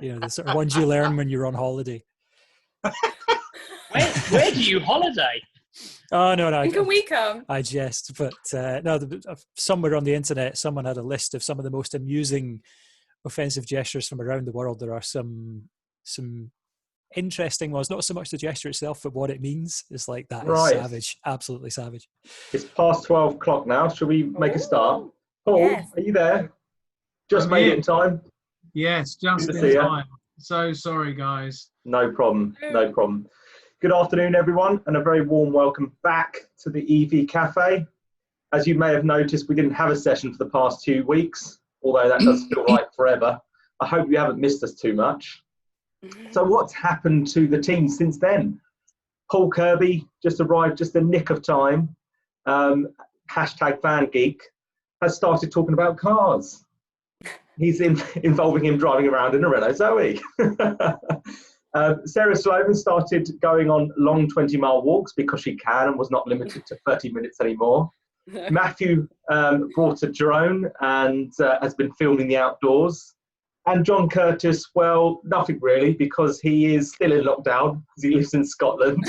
You know, the sort of ones you learn when you're on holiday. Where do you holiday? Oh, no. And can we come? I jest, but no, somewhere on the internet, someone had a list of some of the most amusing offensive gestures from around the world. There are some interesting ones, not so much the gesture itself, but what it means. It's like, that is savage, absolutely savage. It's past 12 o'clock now. Shall we make a start? Paul, Yes. Are you there? Just made it in time? Yes, just in time. So sorry, guys. No problem, no problem. Good afternoon, everyone, and a very warm welcome back to the EV Cafe. As you may have noticed, we didn't have a session for the past 2 weeks, although that does feel like forever. I hope you haven't missed us too much. So what's happened to the team since then? Paul Kirby just arrived just the nick of time. #FanGeek has started talking about cars. He's involving him driving around in a Renault Zoe. Sara Sloman started going on long 20-mile walks because she can and was not limited to 30 minutes anymore. Mathew brought a drone and has been filming the outdoors. And John Curtis, well, nothing really, because he is still in lockdown because he lives in Scotland.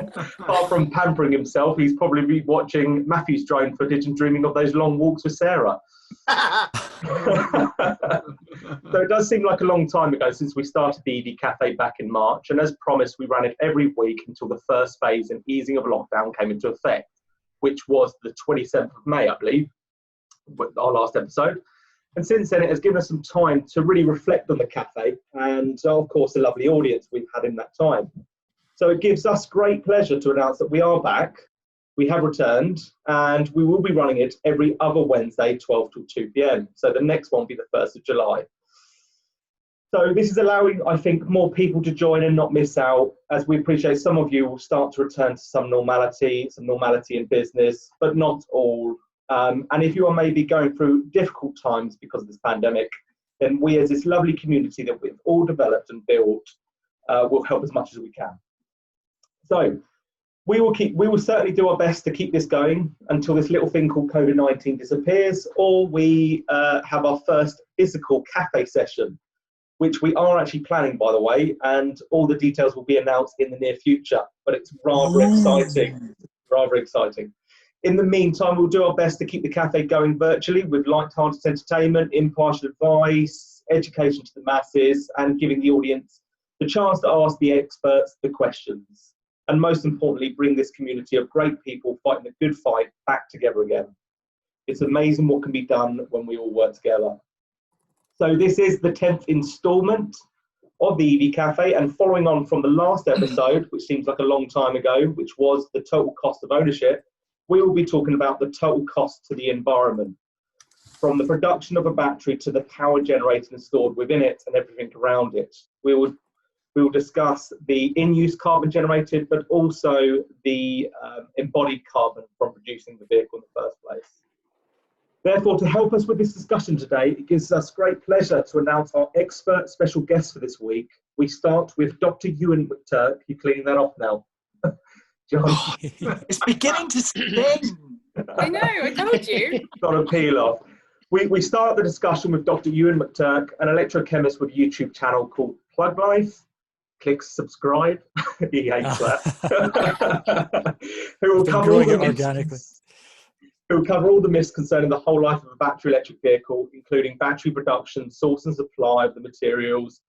Apart from pampering himself, he's probably watching Matthew's drone footage and dreaming of those long walks with Sarah. So it does seem like a long time ago since we started the EV Cafe back in March. And as promised, we ran it every week until the first phase and easing of lockdown came into effect, which was the 27th of May, I believe, our last episode. And since then, it has given us some time to really reflect on the cafe and, of course, the lovely audience we've had in that time. So it gives us great pleasure to announce that we are back, we have returned, and we will be running it every other Wednesday, 12 till 2 p.m. So the next one will be the 1st of July. So this is allowing, I think, more people to join and not miss out, as we appreciate some of you will start to return to some normality in business, but not all. And if you are maybe going through difficult times because of this pandemic, then we as this lovely community that we've all developed and built will help as much as we can. So we will certainly do our best to keep this going until this little thing called COVID-19 disappears, or we have our first physical cafe session, which we are actually planning, by the way, and all the details will be announced in the near future, but it's rather exciting. In the meantime, we'll do our best to keep the cafe going virtually with light-hearted entertainment, impartial advice, education to the masses, and giving the audience the chance to ask the experts the questions. And most importantly, bring this community of great people fighting the good fight back together again. It's amazing what can be done when we all work together. So this is the 10th instalment of the EV Cafe, and following on from the last episode, which seems like a long time ago, which was the total cost of ownership, we will be talking about the total cost to the environment, from the production of a battery to the power generated and stored within it and everything around it. We will discuss the in-use carbon generated, but also the embodied carbon from producing the vehicle in the first place. Therefore, to help us with this discussion today, it gives us great pleasure to announce our expert special guest for this week. We start with Dr. Euan McTurk. You're cleaning that off now. John. It's beginning to sting. I know, I told you. Got to peel off. We start the discussion with Dr. Euan McTurk, an electrochemist with a YouTube channel called Plug Life. Click subscribe. He hates that. Who will cover all the organically. Who will cover all the myths concerning the whole life of a battery electric vehicle, including battery production, source and supply of the materials,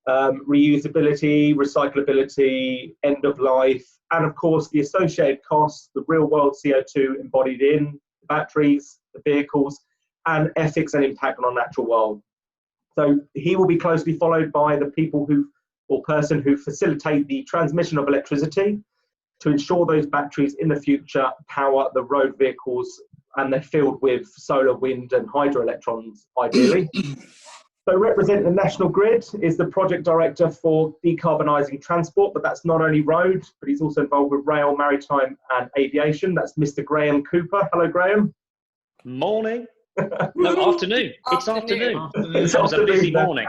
reusability, recyclability, end of life, and of course the associated costs, the real world CO2 embodied in the batteries, the vehicles, and ethics and impact on our natural world. So he will be closely followed by the people person who facilitate the transmission of electricity to ensure those batteries in the future power the road vehicles, and they're filled with solar, wind, and hydro electrons, ideally. So representing the National Grid is the project director for decarbonising transport, but that's not only road, but he's also involved with rail, maritime and aviation. That's Mr. Graeme Cooper. Hello, Graeme. Morning. No, afternoon. It's afternoon. It was a busy morning.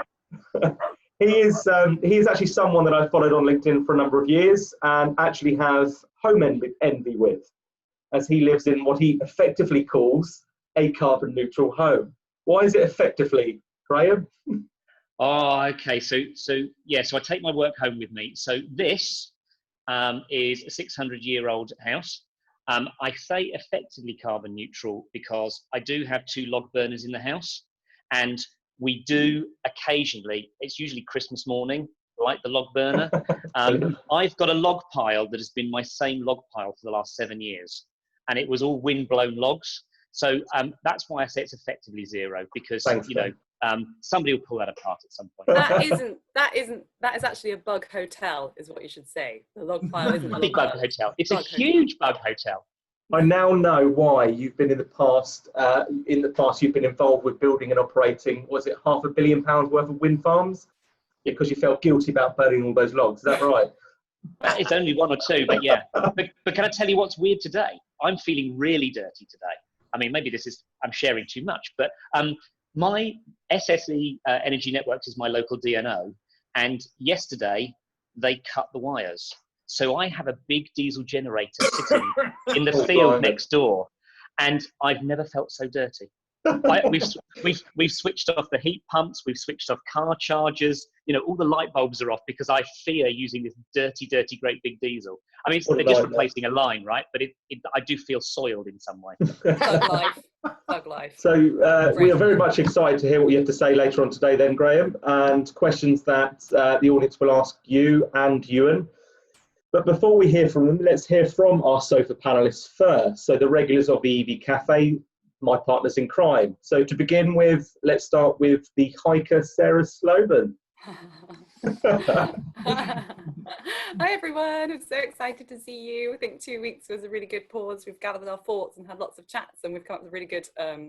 He is actually someone that I've followed on LinkedIn for a number of years and actually has home envy with, as he lives in what he effectively calls a carbon neutral home. Why is it effectively, Graeme? Oh, okay. So I take my work home with me. So this is a 600-year-old house. I say effectively carbon neutral because I do have 2 log burners in the house, and we do occasionally, it's usually Christmas morning, light the log burner. I've got a log pile that has been my same log pile for the last 7 years, and it was all wind-blown logs. So that's why I say it's effectively zero, because somebody will pull that apart at some point. That is actually a bug hotel, is what you should say. The log pile isn't a big bug hotel. It's a huge bug hotel. I now know why you've been in the past. You've been involved with building and operating, was it £500 million worth of wind farms? Because you felt guilty about burning all those logs. Is that right? It's only 1 or 2, but yeah. But can I tell you what's weird today? I'm feeling really dirty today. I mean, maybe I'm sharing too much, but my SSE Energy Networks is my local DNO, and yesterday they cut the wires. So I have a big diesel generator sitting in the field next door, and I've never felt so dirty. We've switched off the heat pumps, we've switched off car chargers, all the light bulbs are off because I fear using this dirty, great big diesel. I mean, they're just replacing a line, right? But I do feel soiled in some way. Thug life. So we are very much excited to hear what you have to say later on today then, Graeme, and questions that the audience will ask you and Euan. But before we hear from them, let's hear from our sofa panellists first. So the regulars of the EV Cafe, my partners in crime. So to begin with, let's start with the hiker, Sara Sloman. Hi everyone, I'm so excited to see you. I think 2 weeks was a really good pause. We've gathered our thoughts and had lots of chats, and we've come up with a really good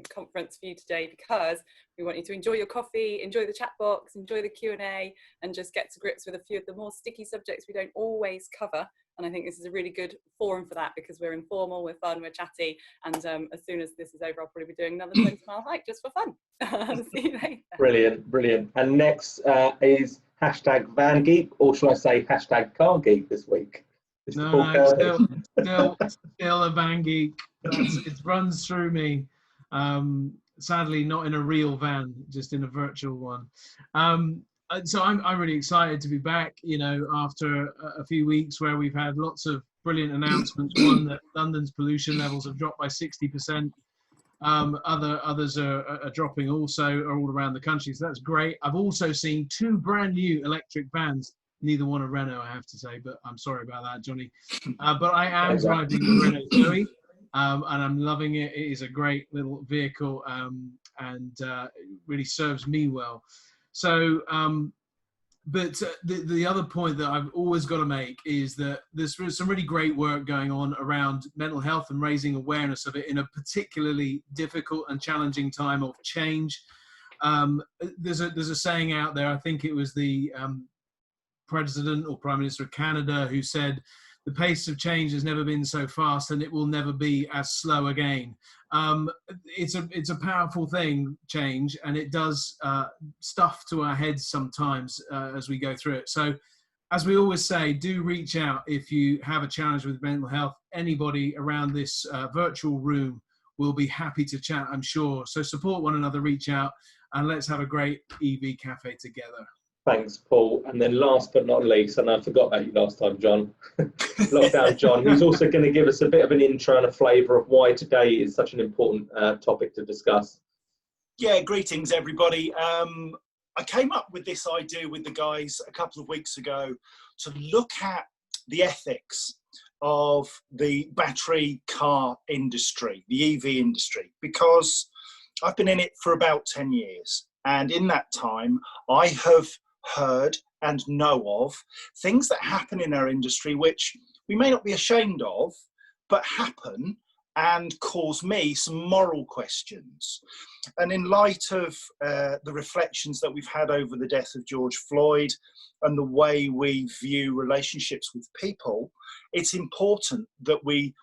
conference for you today, because we want you to enjoy your coffee, enjoy the chat box, enjoy the Q&A, and just get to grips with a few of the more sticky subjects we don't always cover. And I think this is a really good forum for that, because we're informal, we're fun, we're chatty, and as soon as this is over, I'll probably be doing another 20-mile hike just for fun. See you later. Brilliant. And next is #VanGeek, or shall I say #CarGeek this week? No, still a van geek. It runs through me. Sadly, not in a real van, just in a virtual one. So I'm really excited to be back, after a few weeks where we've had lots of brilliant announcements. One, that London's pollution levels have dropped by 60%. Others are dropping also, are all around the country. So that's great. I've also seen 2 brand new electric vans. Neither one a Renault, I have to say, but I'm sorry about that, Johnny. But I am driving the Renault Zoe, and I'm loving it. It is a great little vehicle, and it really serves me well. So, but the other point that I've always got to make is that there's some really great work going on around mental health and raising awareness of it in a particularly difficult and challenging time of change. There's a saying out there, I think it was the President or Prime Minister of Canada who said, the pace of change has never been so fast, and it will never be as slow again. It's a powerful thing, change, and it does stuff to our heads sometimes as we go through it. So, as we always say, do reach out if you have a challenge with mental health. Anybody around this virtual room will be happy to chat, I'm sure. So support one another, reach out, and let's have a great EV Cafe together. Thanks, Paul. And then last but not least, and I forgot about you last time, John, Lockdown John, who's also going to give us a bit of an intro and a flavour of why today is such an important topic to discuss. Yeah, greetings, everybody. I came up with this idea with the guys a couple of weeks ago to look at the ethics of the battery car industry, the EV industry, because I've been in it for about 10 years. And in that time, I have heard and know of things that happen in our industry which we may not be ashamed of, but happen and cause me some moral questions. And in light of the reflections that we've had over the death of George Floyd and the way we view relationships with people, it's important that we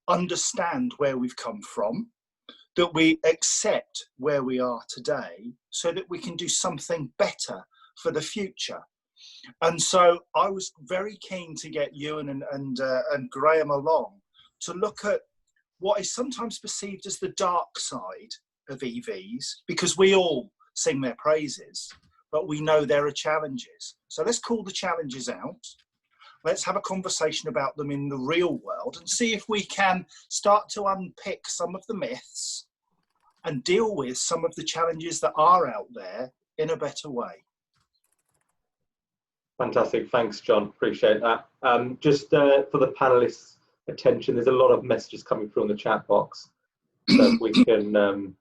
understand where we've come from, that we accept where we are today, so that we can do something better for the future. And so I was very keen to get Euan and Graeme along to look at what is sometimes perceived as the dark side of EVs, because we all sing their praises, but we know there are challenges. So let's call the challenges out. Let's have a conversation about them in the real world and see if we can start to unpick some of the myths and deal with some of the challenges that are out there in a better way. Fantastic. Thanks, John. Appreciate that. Just for the panelists' attention, there's a lot of messages coming through in the chat box, so we can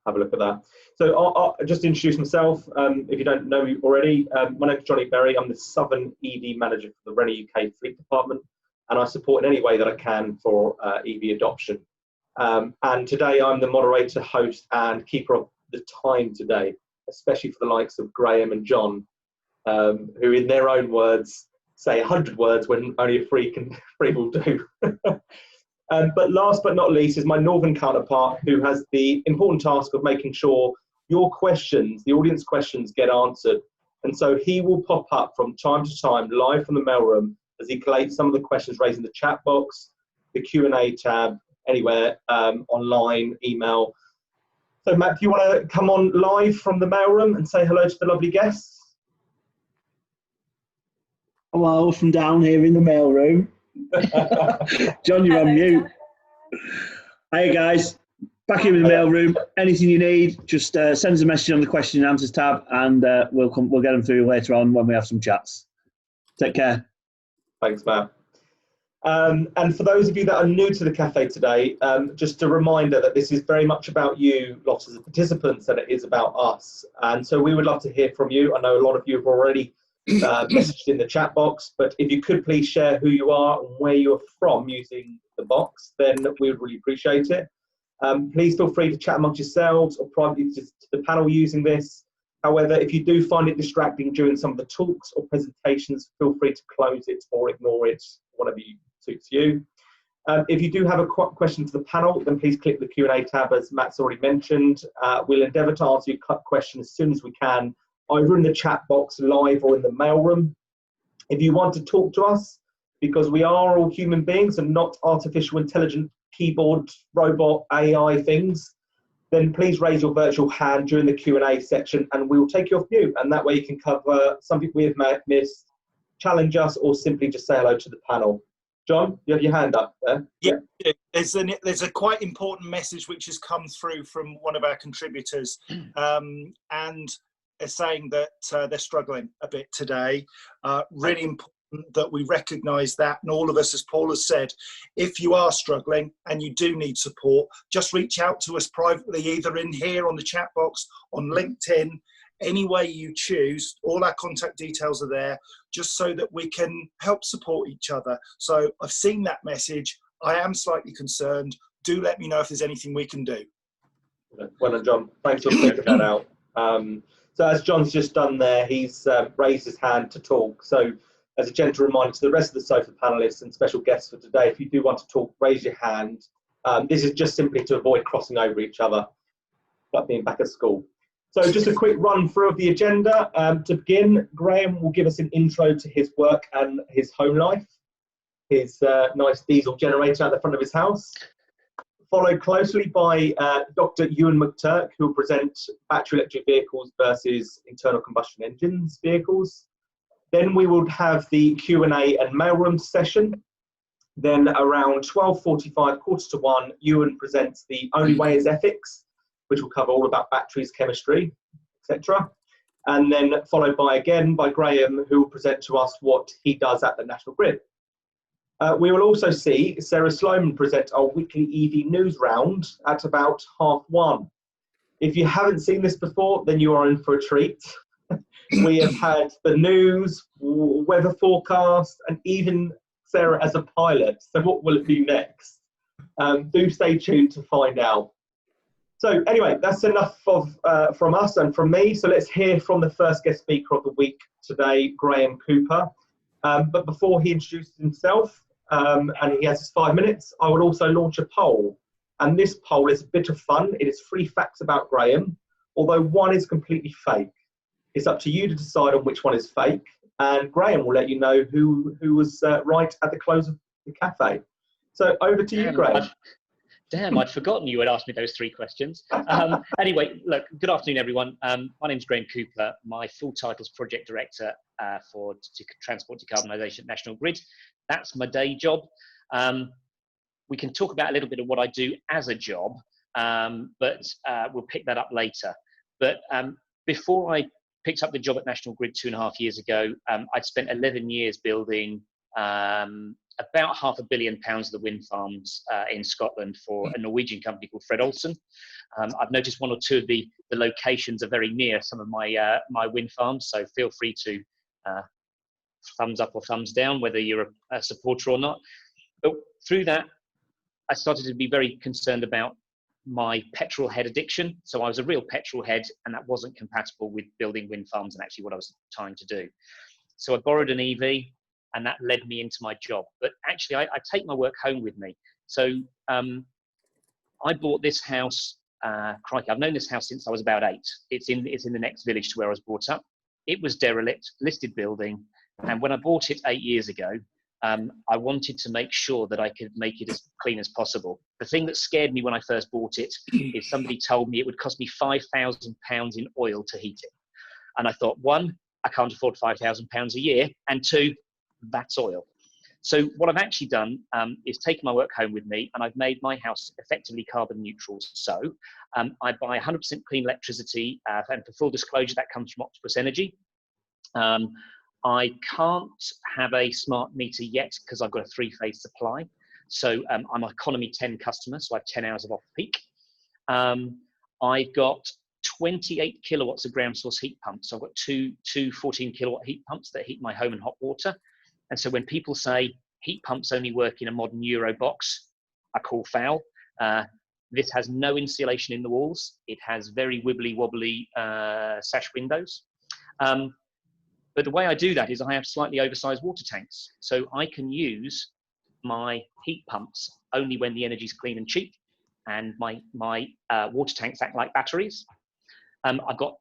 have a look at that. So I'll just introduce myself. If you don't know me already, my name is Jonny Berry. I'm the Southern EV Manager for the Renault UK Fleet Department, and I support in any way that I can for EV adoption. And today I'm the moderator, host, and keeper of the time today, especially for the likes of Graeme and John, who in their own words say 100 words when only a free will do. But last but not least is my northern counterpart, who has the important task of making sure your questions, the audience questions, get answered. And so he will pop up from time to time live from the mailroom as he collates some of the questions raised in the chat box, the Q&A tab, anywhere, online, email. So Matt, do you want to come on live from the mailroom and say hello to the lovely guests? Hello from down here in the mailroom. John, you're on mute. Hey guys, back here in the mailroom. Anything you need, just send us a message on the question and answers tab, and we'll get them through later on when we have some chats. Take care. Thanks, Matt. And for those of you that are new to the cafe today, just a reminder that this is very much about you, lots of the participants, and it is about us. And so we would love to hear from you. I know a lot of you have already messaged in the chat box, but if you could please share who you are and where you're from using the box, then we would really appreciate it. Please feel free to chat amongst yourselves or privately to the panel using this. However, if you do find it distracting during some of the talks or presentations, feel free to close it or ignore it, whatever suits you. If you do have a question for the panel, then please click the Q&A tab, as Matt's already mentioned. We'll endeavour to answer your question as soon as we can, either in the chat box live or in the mailroom. If you want to talk to us, because we are all human beings and not artificial intelligent keyboard robot AI things, then please raise your virtual hand during the Q&A section and we will take you off mute, and that way you can cover something we have missed, challenge us, or simply just say hello to the panel. John, you have your hand up there. Yeah, there's a quite important message which has come through from one of our contributors, and they're saying that they're struggling a bit today. Really important that we recognise that, and all of us, as Paul has said, if you are struggling and you do need support, just reach out to us privately, either in here on the chat box, on LinkedIn, any way you choose. All our contact details are there, just so that we can help support each other. So I've seen that message. I am slightly concerned. Do let me know if there's anything we can do. Well done, John. Thanks for putting that out. So as John's just done there, he's raised his hand to talk. So as a gentle reminder to the rest of the sofa panelists and special guests for today, if you do want to talk, raise your hand. This is just simply to avoid crossing over each other, like being back at school. So just a quick run through of the agenda. To begin, Graeme will give us an intro to his work and his home life, his nice diesel generator at the front of his house. Followed closely by Dr. Euan McTurk, who will present battery electric vehicles versus internal combustion engines vehicles. Then we will have the Q&A and mailroom session. Then around 12:45, quarter to 1, Euan presents The Only Way is Ethics, which will cover all about batteries, chemistry, etc. And then followed by Graeme, who will present to us what he does at the National Grid. We will also see Sara Sloman present our weekly EV news round at about 1:30. If you haven't seen this before, then you are in for a treat. We have had the news, weather forecast, and even Sarah as a pilot. So what will it be next? Do stay tuned to find out. So anyway, that's enough from us and from me. So let's hear from the first guest speaker of the week today, Graeme Cooper. But before he introduces himself, and he has his 5 minutes, I will also launch a poll. And this poll is a bit of fun. It is 3 facts about Graeme, although one is completely fake. It's up to you to decide on which one is fake. And Graeme will let you know who was right at the close of the cafe. So over to you, Graeme. Damn, I'd forgotten you had asked me those 3 questions. Anyway, look, good afternoon, everyone. My name's Graeme Cooper. My full title is Project Director for Transport Decarbonisation at National Grid. That's my day job. We can talk about a little bit of what I do as a job, but we'll pick that up later. But before I picked up the job at National Grid 2.5 years ago, I'd spent 11 years building about £500 million of the wind farms in Scotland for a Norwegian company called Fred Olsen. I've noticed 1 or 2 of the locations are very near some of my my wind farms, so feel free to thumbs up or thumbs down whether you're a supporter or not. But through that, I started to be very concerned about my petrol head addiction. So I was a real petrol head, and that wasn't compatible with building wind farms and actually what I was trying to do. So I borrowed an EV, and that led me into my job. But actually, I take my work home with me. So I bought this house. Crikey, I've known this house since I was about 8. It's in the next village to where I was brought up. It was derelict, listed building. And when I bought it 8 years ago, I wanted to make sure that I could make it as clean as possible. The thing that scared me when I first bought it is somebody told me it would cost me £5,000 in oil to heat it. And I thought, 1, I can't afford £5,000 a year, and 2, that's oil. So what I've actually done is taken my work home with me, and I've made my house effectively carbon neutral. So I buy 100% clean electricity, and for full disclosure, that comes from Octopus Energy. I can't have a smart meter yet because I've got a 3-phase supply. So I'm an economy 10 customer, so I have 10 hours of off-peak. I've got 28 kilowatts of ground source heat pumps. So I've got two 14 kilowatt heat pumps that heat my home and hot water. And so when people say heat pumps only work in a modern Euro box, I call foul. This has no insulation in the walls. It has very wibbly wobbly sash windows. But the way I do that is I have slightly oversized water tanks. So I can use my heat pumps only when the energy is clean and cheap. And my water tanks act like batteries. I've got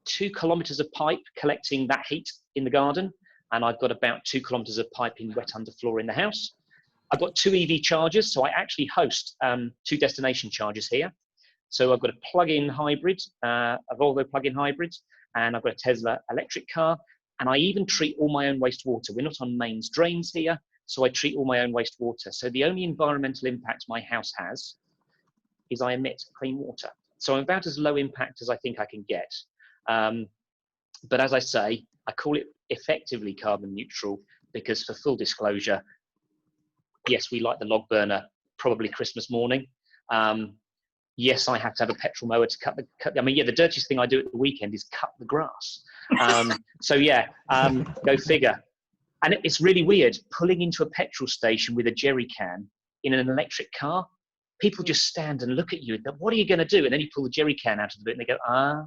2 kilometers of pipe collecting that heat in the garden. And I've got about 2 kilometers of pipe in wet underfloor in the house. I've got 2 EV chargers. So I actually host 2 destination chargers here. So I've got a plug-in hybrid, a Volvo plug-in hybrid, and I've got a Tesla electric car. And I even treat all my own wastewater. We're not on mains drains here, so I treat all my own wastewater. So the only environmental impact my house has is I emit clean water. So I'm about as low impact as I think I can get. But as I say, I call it effectively carbon neutral because, for full disclosure, yes, we light the log burner probably Christmas morning. Yes, I have to have a petrol mower to cut the dirtiest thing I do at the weekend is cut the grass. So yeah, go figure. And it's really weird pulling into a petrol station with a jerry can in an electric car. People just stand and look at you and go, what are you going to do? And then you pull the jerry can out of the bit and they go, ah.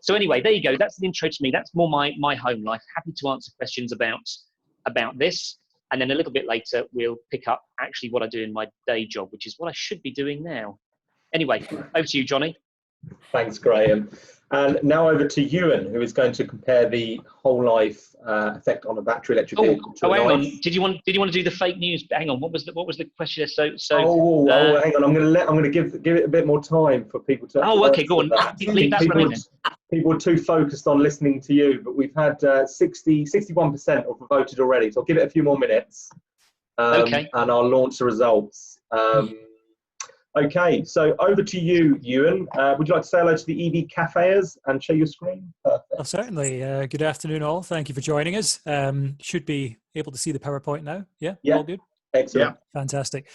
So anyway, there you go. That's an intro to me. That's more my home life. Happy to answer questions about this. And then a little bit later, we'll pick up actually what I do in my day job, which is what I should be doing now. Anyway, over to you, Jonny. Thanks, Graeme. And now over to Euan, who is going to compare the whole life effect on a battery electric vehicle. Hang on. Did you want to do the fake news? Hang on. What was the question? So. Hang on. I'm going to give it a bit more time for people to. Okay. Go on. Leave that running then. People are too focused on listening to you, but we've had 61% have voted already. So I'll give it a few more minutes. Okay. And I'll launch the results. Okay, so over to you, Euan. Would you like to say hello to the EV cafeers and share your screen? Perfect. Well, certainly. Good afternoon, all. Thank you for joining us. Should be able to see the PowerPoint now. Yeah, all good. Excellent. Yeah. Fantastic.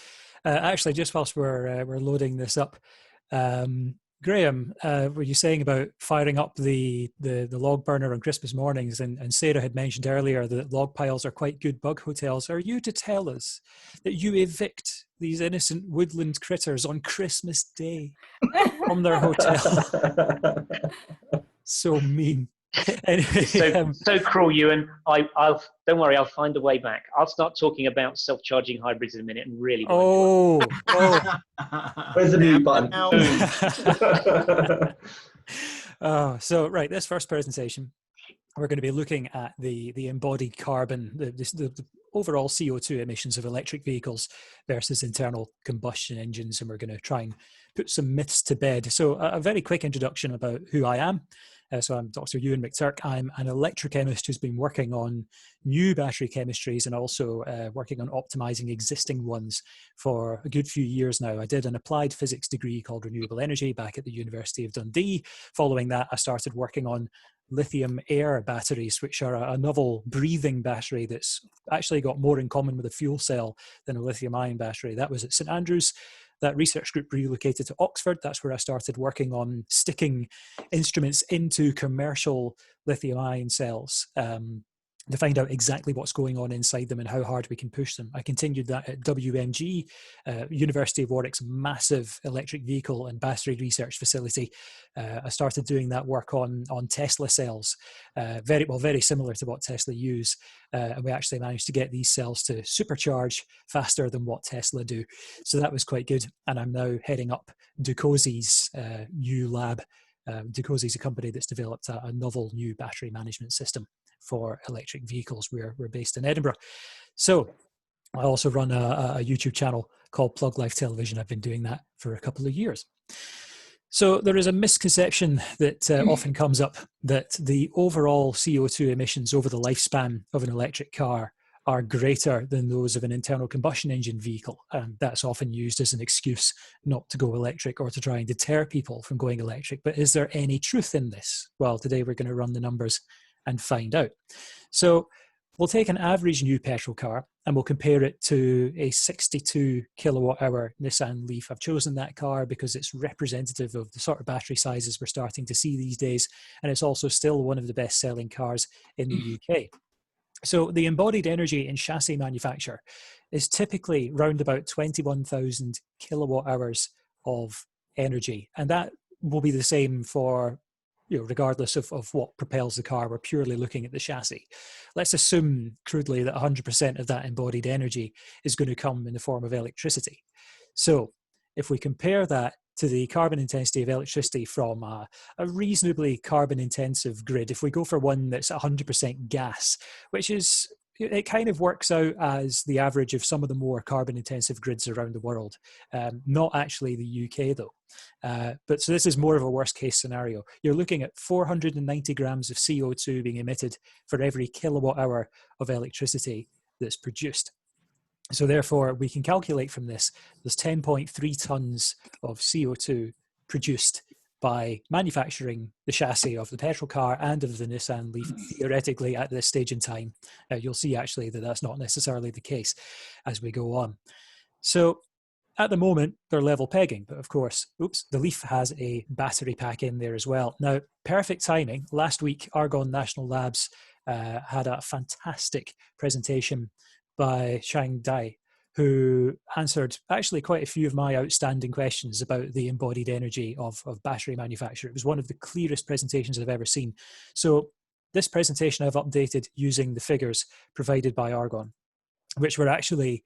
Actually, just whilst we're loading this up, Graeme, were you saying about firing up the log burner on Christmas mornings? And Sara had mentioned earlier that log piles are quite good bug hotels. Are you to tell us that you evict these innocent woodland critters on Christmas Day from their hotel? So mean. Anyway, so cruel, Euan. I'll don't worry. I'll find a way back. I'll start talking about self-charging hybrids in a minute and really. Where's the mute button? So right, this first presentation, we're going to be looking at the embodied carbon, the overall CO2 emissions of electric vehicles versus internal combustion engines, and we're going to try and put some myths to bed. So a very quick introduction about who I am. So I'm Dr. Euan McTurk. I'm an electrochemist who's been working on new battery chemistries and also working on optimizing existing ones for a good few years now. I did an applied physics degree called Renewable Energy back at the University of Dundee. Following that, I started working on lithium-air batteries, which are a novel breathing battery that's actually got more in common with a fuel cell than a lithium-ion battery. That was at St Andrews. That research group relocated to Oxford. That's where I started working on sticking instruments into commercial lithium-ion cells to find out exactly what's going on inside them and how hard we can push them. I continued that at WMG, University of Warwick's massive electric vehicle and battery research facility. I started doing that work on Tesla cells, very similar to what Tesla use. And we actually managed to get these cells to supercharge faster than what Tesla do. So that was quite good. And I'm now heading up Ducosi's new lab. Ducosi is a company that's developed a novel new battery management system for electric vehicles. We're based in Edinburgh. So I also run a YouTube channel called Plug Life Television. I've been doing that for a couple of years. So there is a misconception that often comes up that the overall CO2 emissions over the lifespan of an electric car are greater than those of an internal combustion engine vehicle. And that's often used as an excuse not to go electric or to try and deter people from going electric. But is there any truth in this? Well, today we're going to run the numbers and find out. So we'll take an average new petrol car and we'll compare it to a 62 kilowatt hour Nissan Leaf. I've chosen that car because it's representative of the sort of battery sizes we're starting to see these days. And it's also still one of the best selling cars in the UK. So the embodied energy in chassis manufacture is typically round about 21,000 kilowatt hours of energy. And that will be the same for, regardless of what propels the car. We're purely looking at the chassis. Let's assume crudely that 100% of that embodied energy is going to come in the form of electricity. So if we compare that to the carbon intensity of electricity from a reasonably carbon intensive grid, if we go for one that's 100% gas, which is, it kind of works out as the average of some of the more carbon intensive grids around the world. Not actually the UK though. But so this is more of a worst case scenario. You're looking at 490 grams of CO2 being emitted for every kilowatt hour of electricity that's produced. So therefore, we can calculate from this, there's 10.3 tons of CO2 produced by manufacturing the chassis of the petrol car and of the Nissan Leaf, theoretically at this stage in time. You'll see actually that that's not necessarily the case as we go on. So at the moment, they're level pegging, but of course, the Leaf has a battery pack in there as well. Now, perfect timing. Last week, Argonne National Labs had a fantastic presentation by Shang Dai, who answered actually quite a few of my outstanding questions about the embodied energy of battery manufacture. It was one of the clearest presentations I've ever seen. So this presentation I've updated using the figures provided by Argonne, which were actually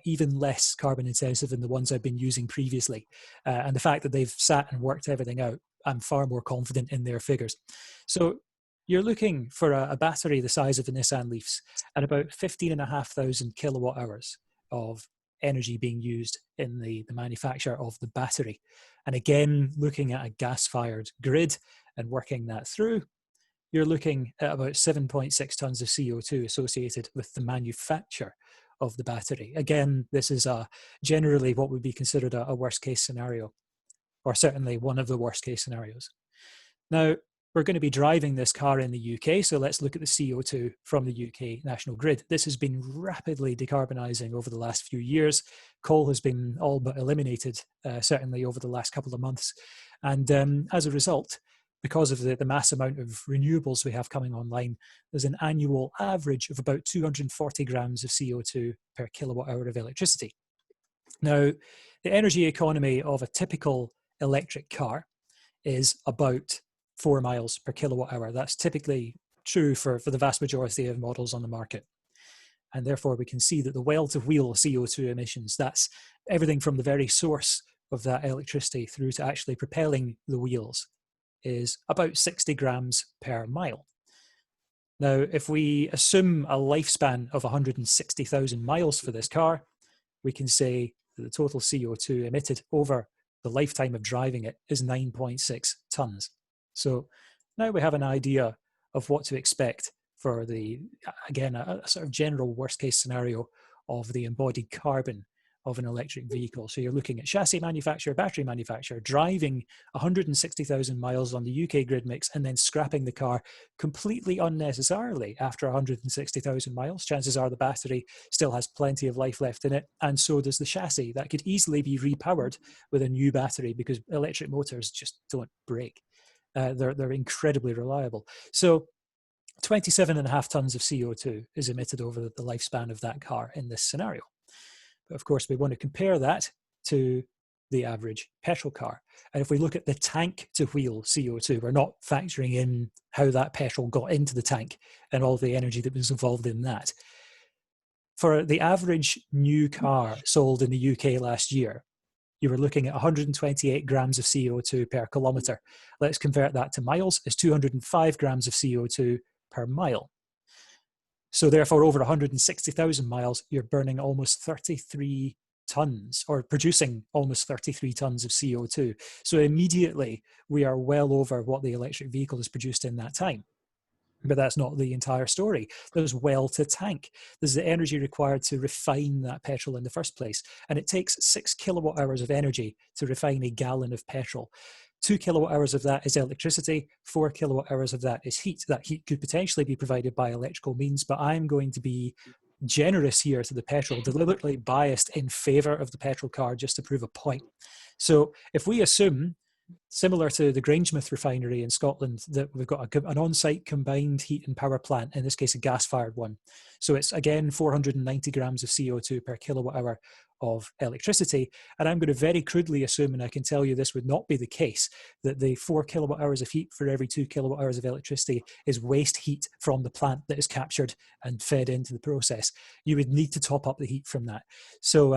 even less carbon intensive than the ones I've been using previously. And the fact that they've sat and worked everything out, I'm far more confident in their figures. So you're looking for a battery the size of the Nissan Leafs and about 15,500 kilowatt hours of energy being used in the manufacture of the battery. And again, looking at a gas-fired grid and working that through, you're looking at about 7.6 tons of CO2 associated with the manufacture of the battery. Again, this is generally what would be considered a worst-case scenario, or certainly one of the worst-case scenarios. Now, we're going to be driving this car in the UK, so let's look at the CO2 from the UK national grid. This has been rapidly decarbonising over the last few years. Coal has been all but eliminated, certainly over the last couple of months. And as a result, because of the mass amount of renewables we have coming online, there's an annual average of about 240 grams of CO2 per kilowatt hour of electricity. Now, the energy economy of a typical electric car is about 4 miles per kilowatt hour. That's typically true for the vast majority of models on the market. And therefore, we can see that the well-to-wheel CO2 emissions, that's everything from the very source of that electricity through to actually propelling the wheels, is about 60 grams per mile. Now, if we assume a lifespan of 160,000 miles for this car, we can say that the total CO2 emitted over the lifetime of driving it is 9.6 tons. So now we have an idea of what to expect for the, again, a sort of general worst case scenario of the embodied carbon of an electric vehicle. So you're looking at chassis manufacturer, battery manufacturer, driving 160,000 miles on the UK grid mix and then scrapping the car completely unnecessarily after 160,000 miles. Chances are the battery still has plenty of life left in it, and so does the chassis. That could easily be repowered with a new battery because electric motors just don't break. They're incredibly reliable. So 27.5 tons of CO2 is emitted over the lifespan of that car in this scenario. But of course, we want to compare that to the average petrol car. And if we look at the tank to wheel CO2, we're not factoring in how that petrol got into the tank and all the energy that was involved in that. For the average new car sold in the UK last year, you were looking at 128 grams of CO2 per kilometre. Let's convert that to miles. It's 205 grams of CO2 per mile. So therefore, over 160,000 miles, you're burning almost 33 tons, or producing almost 33 tons of CO2. So immediately, we are well over what the electric vehicle has produced in that time. But that's not the entire story. There's well to tank. There's the energy required to refine that petrol in the first place. And it takes 6 kilowatt hours of energy to refine a gallon of petrol. 2 kilowatt hours of that is electricity, 4 kilowatt hours of that is heat. That heat could potentially be provided by electrical means, but I'm going to be generous here to the petrol, deliberately biased in favor of the petrol car just to prove a point. So if we assume, similar to the Grangemouth refinery in Scotland, that we've got an on-site combined heat and power plant, in this case a gas-fired one. So it's again 490 grams of CO2 per kilowatt hour of electricity. And I'm going to very crudely assume, and I can tell you this would not be the case, that the 4 kilowatt hours of heat for every 2 kilowatt hours of electricity is waste heat from the plant that is captured and fed into the process. You would need to top up the heat from that. So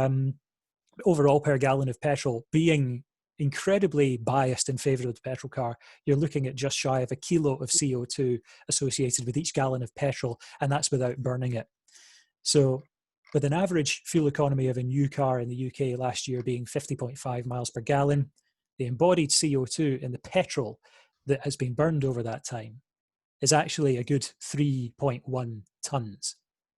overall per gallon of petrol, being incredibly biased in favor of the petrol car, you're looking at just shy of a kilo of CO2 associated with each gallon of petrol, and that's without burning it. So with an average fuel economy of a new car in the UK last year being 50.5 miles per gallon, the embodied CO2 in the petrol that has been burned over that time is actually a good 3.1 tons.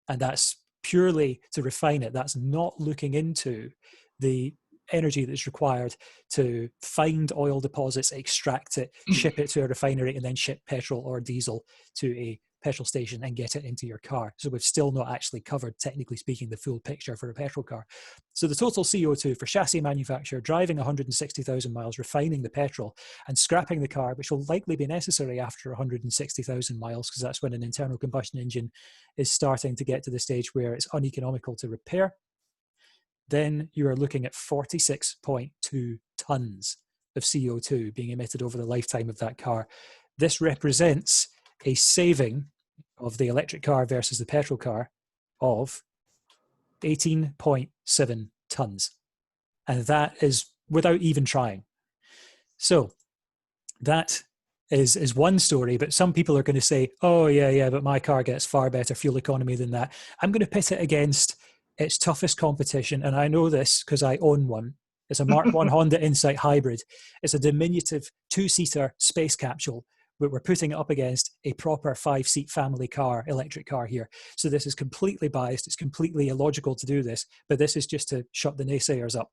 And that's purely to refine it. That's not looking into the energy that's required to find oil deposits, extract it, ship it to a refinery, and then ship petrol or diesel to a petrol station and get it into your car. So we've still not actually covered, technically speaking, the full picture for a petrol car. So the total CO2 for chassis manufacturer, driving 160,000 miles, refining the petrol and scrapping the car, which will likely be necessary after 160,000 miles, because that's when an internal combustion engine is starting to get to the stage where it's uneconomical to repair. Then you are looking at 46.2 tons of CO2 being emitted over the lifetime of that car. This represents a saving of the electric car versus the petrol car of 18.7 tons. And that is without even trying. So that is one story, but some people are going to say, oh yeah, but my car gets far better fuel economy than that. I'm going to pit it against its toughest competition, and I know this because I own one. It's a Mark 1 Honda Insight Hybrid. It's a diminutive 2-seater space capsule, but we're putting it up against a proper 5-seat family car, electric car here. So this is completely biased. It's completely illogical to do this, but this is just to shut the naysayers up.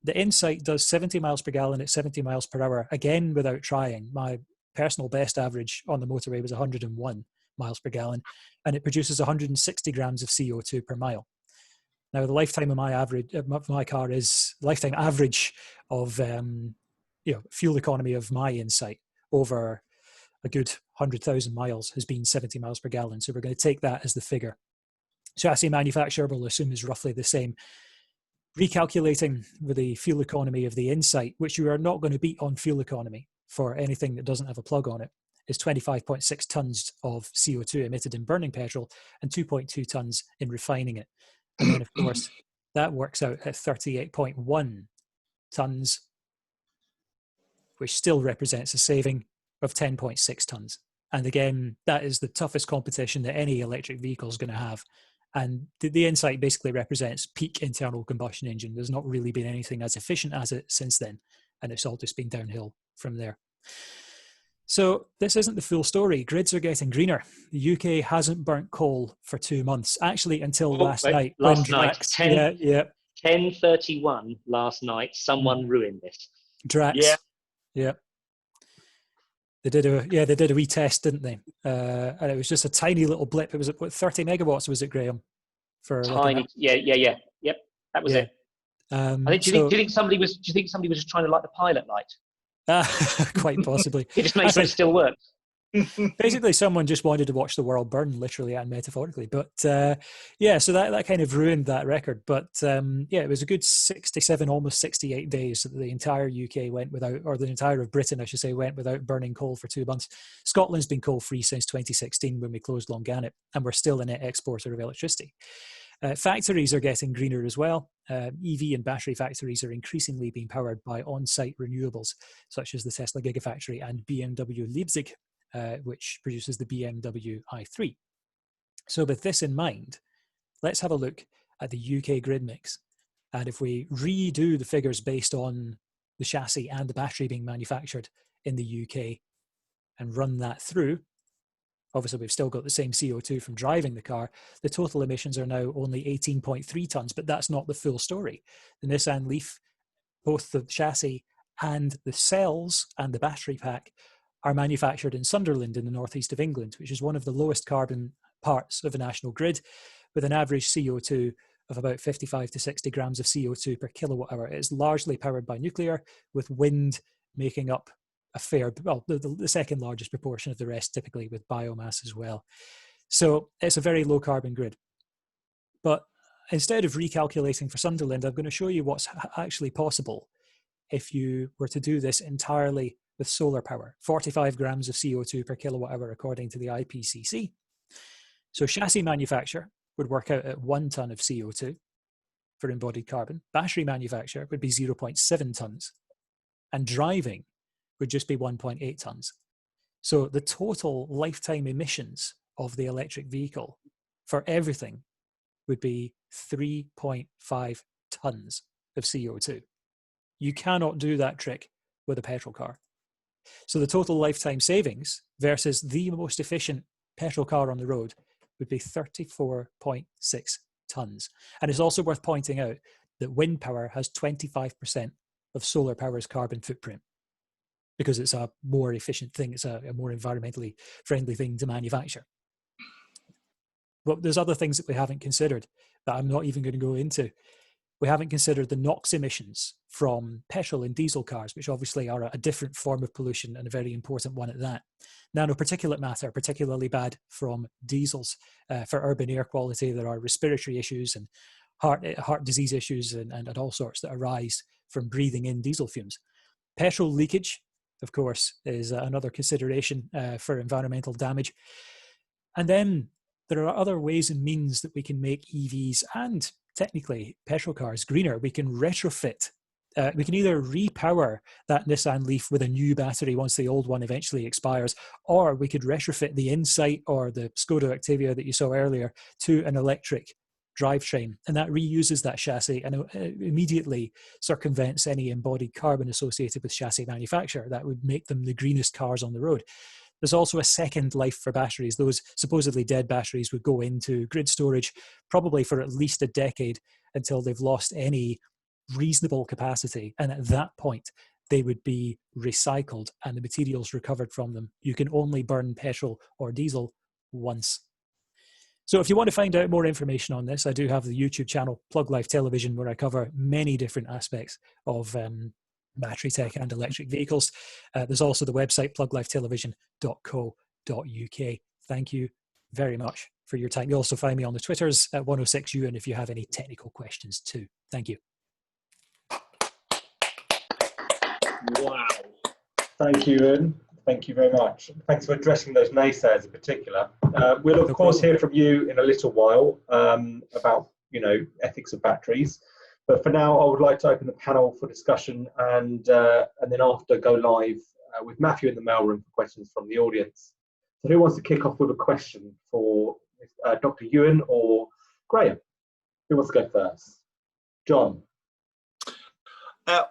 The Insight does 70 miles per gallon at 70 miles per hour, again without trying. My personal best average on the motorway was 101 miles per gallon, and it produces 160 grams of CO2 per mile. Now, the lifetime of my car is lifetime average of fuel economy of my Insight over a good 100,000 miles has been 70 miles per gallon. So we're going to take that as the figure. Chassis manufacturer will assume is roughly the same. Recalculating with the fuel economy of the Insight, which you are not going to beat on fuel economy for anything that doesn't have a plug on it, is 25.6 tons of CO2 emitted in burning petrol and 2.2 tons in refining it. And then, of course, that works out at 38.1 tons, which still represents a saving of 10.6 tons. And again, that is the toughest competition that any electric vehicle is going to have. And the Insight basically represents peak internal combustion engine. There's not really been anything as efficient as it since then. And it's all just been downhill from there. So this isn't the full story. Grids are getting greener. The UK hasn't burnt coal for 2 months, actually until last night. Last night, 10:31 last night, someone ruined this. Drax. Yeah. They did a wee test, didn't they? And it was just a tiny little blip. It was what, 30 megawatts, was it, Graeme? For tiny, yep, that was it. Do you think somebody was just trying to light the pilot light? Quite possibly. It just makes it still work. Basically, someone just wanted to watch the world burn, literally and metaphorically. But so that kind of ruined that record. But it was a good 67, almost 68 days that the entire UK went without, or the entire of Britain, I should say, went without burning coal for 2 months. Scotland's been coal-free since 2016 when we closed Longannet, and we're still a net exporter of electricity. Factories are getting greener as well. EV and battery factories are increasingly being powered by on-site renewables, such as the Tesla Gigafactory and BMW Leipzig, which produces the BMW i3. So with this in mind, let's have a look at the UK grid mix. And if we redo the figures based on the chassis and the battery being manufactured in the UK and run that through, obviously we've still got the same CO2 from driving the car. The total emissions are now only 18.3 tonnes, but that's not the full story. The Nissan Leaf, both the chassis and the cells and the battery pack, are manufactured in Sunderland in the northeast of England, which is one of the lowest carbon parts of a national grid, with an average CO2 of about 55 to 60 grams of CO2 per kilowatt hour. It is largely powered by nuclear, with wind making up the second largest proportion of the rest, typically with biomass as well. So it's a very low carbon grid. But instead of recalculating for Sunderland, I'm going to show you what's actually possible if you were to do this entirely with solar power, 45 grams of CO2 per kilowatt hour, according to the IPCC. So chassis manufacture would work out at 1 tonne of CO2 for embodied carbon. Battery manufacture would be 0.7 tonnes. And driving would just be 1.8 tonnes. So the total lifetime emissions of the electric vehicle for everything would be 3.5 tonnes of CO2. You cannot do that trick with a petrol car. So the total lifetime savings versus the most efficient petrol car on the road would be 34.6 tonnes. And it's also worth pointing out that wind power has 25% of solar power's carbon footprint, because it's a more efficient thing. It's a more environmentally friendly thing to manufacture. But there's other things that we haven't considered that I'm not even going to go into. We haven't considered the NOx emissions from petrol and diesel cars, which obviously are a different form of pollution and a very important one at that. Nanoparticulate matter, particularly bad from diesels. For urban air quality, there are respiratory issues and heart disease issues and all sorts that arise from breathing in diesel fumes. Petrol leakage, of course, is another consideration for environmental damage. And then there are other ways and means that we can make EVs and technically petrol cars greener. We can retrofit. We can either repower that Nissan Leaf with a new battery once the old one eventually expires, or we could retrofit the Insight or the Skoda Octavia that you saw earlier to an electric drivetrain, and that reuses that chassis and immediately circumvents any embodied carbon associated with chassis manufacture. That would make them the greenest cars on the road. There's also a second life for batteries. Those supposedly dead batteries would go into grid storage probably for at least a decade until they've lost any reasonable capacity. And at that point, they would be recycled and the materials recovered from them. You can only burn petrol or diesel once. So if you want to find out more information on this, I do have the YouTube channel, Plug Life Television, where I cover many different aspects of battery tech and electric vehicles. There's also the website, pluglifeltelevision.co.uk. Thank you very much for your time. You also find me on the Twitters at 106Euan if you have any technical questions too. Thank you. Wow. Thank you, Euan. Thank you very much. Thanks for addressing those naysayers in particular. We'll of course hear from you in a little while about ethics of batteries. But for now, I would like to open the panel for discussion and then after go live with Mathew in the mailroom for questions from the audience. So who wants to kick off with a question for Dr. Euan or Graeme? Who wants to go first? John.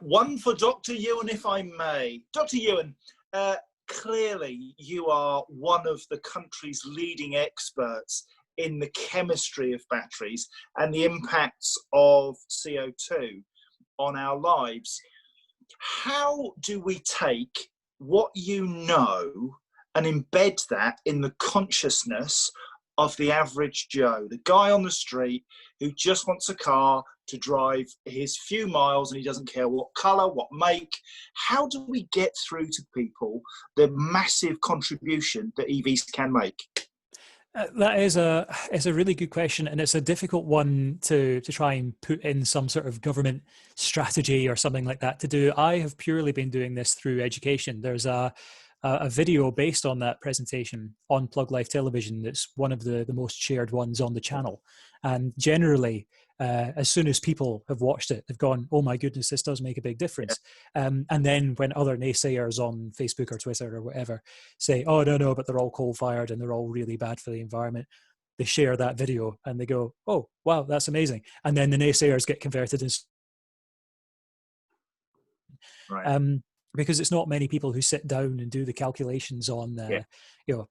One for Dr. Euan, if I may. Dr. Euan, clearly you are one of the country's leading experts in the chemistry of batteries and the impacts of CO2 on our lives. How do we take what you know and embed that in the consciousness of the average Joe, the guy on the street who just wants a car to drive his few miles and he doesn't care what colour, what make? How do we get through to people the massive contribution that EVs can make? That is a really good question, and it's a difficult one to try and put in some sort of government strategy or something like that to do. I have purely been doing this through education. There's a video based on that presentation on Plug Life Television that's one of the most shared ones on the channel. And generally, as soon as people have watched it, they've gone, oh my goodness, this does make a big difference. And then when other naysayers on Facebook or Twitter or whatever say, oh, no, but they're all coal-fired and they're all really bad for the environment, they share that video and they go, oh, wow, that's amazing. And then the naysayers get converted. Because it's not many people who sit down and do the calculations on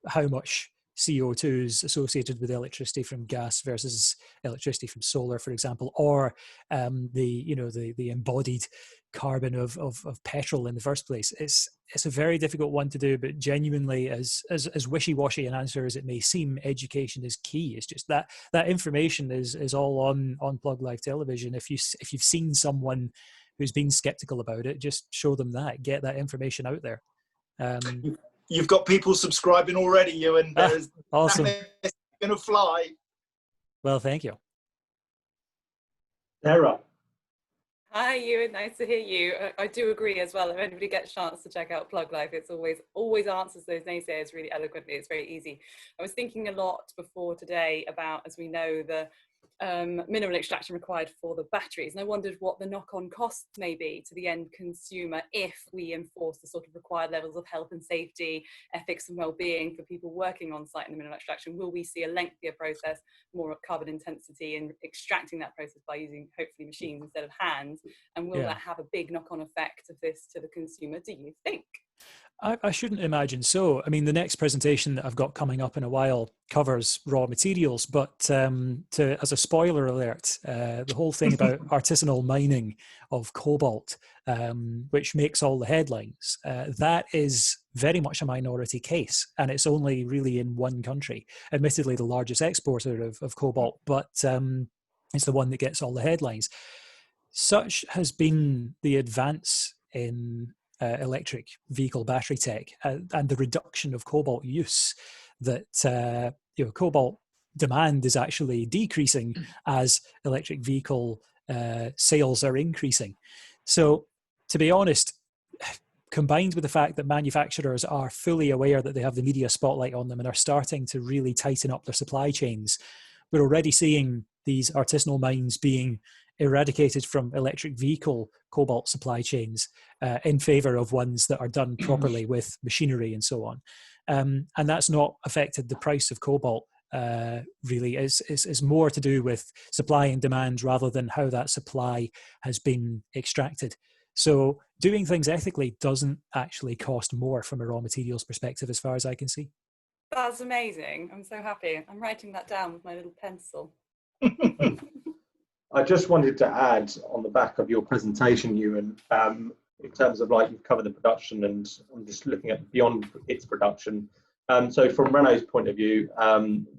how much CO2 is associated with electricity from gas versus electricity from solar, for example, or the embodied carbon of petrol in the first place. It's a very difficult one to do, but genuinely, as wishy-washy an answer as it may seem, education is key. It's just that information is all on Plug Life Television. If you've seen someone who's been skeptical about it, just show them that, get that information out there. You've got people subscribing already, Euan. There's awesome. Going to fly. Well, thank you. Sara. Hi, Euan. Nice to hear you. I do agree as well. If anybody gets a chance to check out Plug Life, it's always answers those naysayers really eloquently. It's very easy. I was thinking a lot before today about, as we know, the mineral extraction required for the batteries, and I wondered what the knock-on costs may be to the end consumer if we enforce the sort of required levels of health and safety, ethics and well-being for people working on site in the mineral extraction. Will we see a lengthier process, more carbon intensity in extracting that process by using hopefully machines instead of hands, and will that have a big knock-on effect of this to the consumer, do you think? I shouldn't imagine so. I mean, the next presentation that I've got coming up in a while covers raw materials, but as a spoiler alert, the whole thing about artisanal mining of cobalt, which makes all the headlines, that is very much a minority case, and it's only really in one country, admittedly the largest exporter of cobalt, but it's the one that gets all the headlines. Such has been the advance in electric vehicle battery tech and the reduction of cobalt use that cobalt demand is actually decreasing as electric vehicle sales are increasing. So to be honest, combined with the fact that manufacturers are fully aware that they have the media spotlight on them and are starting to really tighten up their supply chains, we're already seeing these artisanal mines being eradicated from electric vehicle cobalt supply chains in favor of ones that are done properly with machinery and so on. And that's not affected the price of cobalt really. It's more to do with supply and demand rather than how that supply has been extracted. So doing things ethically doesn't actually cost more from a raw materials perspective as far as I can see. That's amazing. I'm so happy. I'm writing that down with my little pencil. I just wanted to add on the back of your presentation, Euan, in terms of like you've covered the production, and I'm just looking at beyond its production. So from Renault's point of view,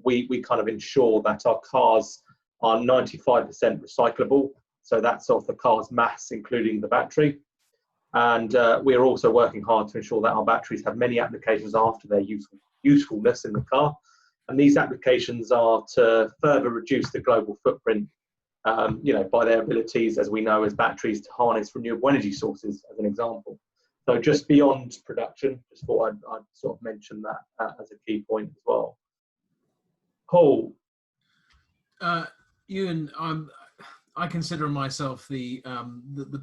we kind of ensure that our cars are 95% recyclable. So that's of the car's mass, including the battery. And we're also working hard to ensure that our batteries have many applications after their usefulness in the car. And these applications are to further reduce the global footprint, by their abilities, as we know, as batteries to harness renewable energy sources, as an example. So just beyond production, just thought I'd sort of mention that as a key point as well. Paul. Euan, I consider myself the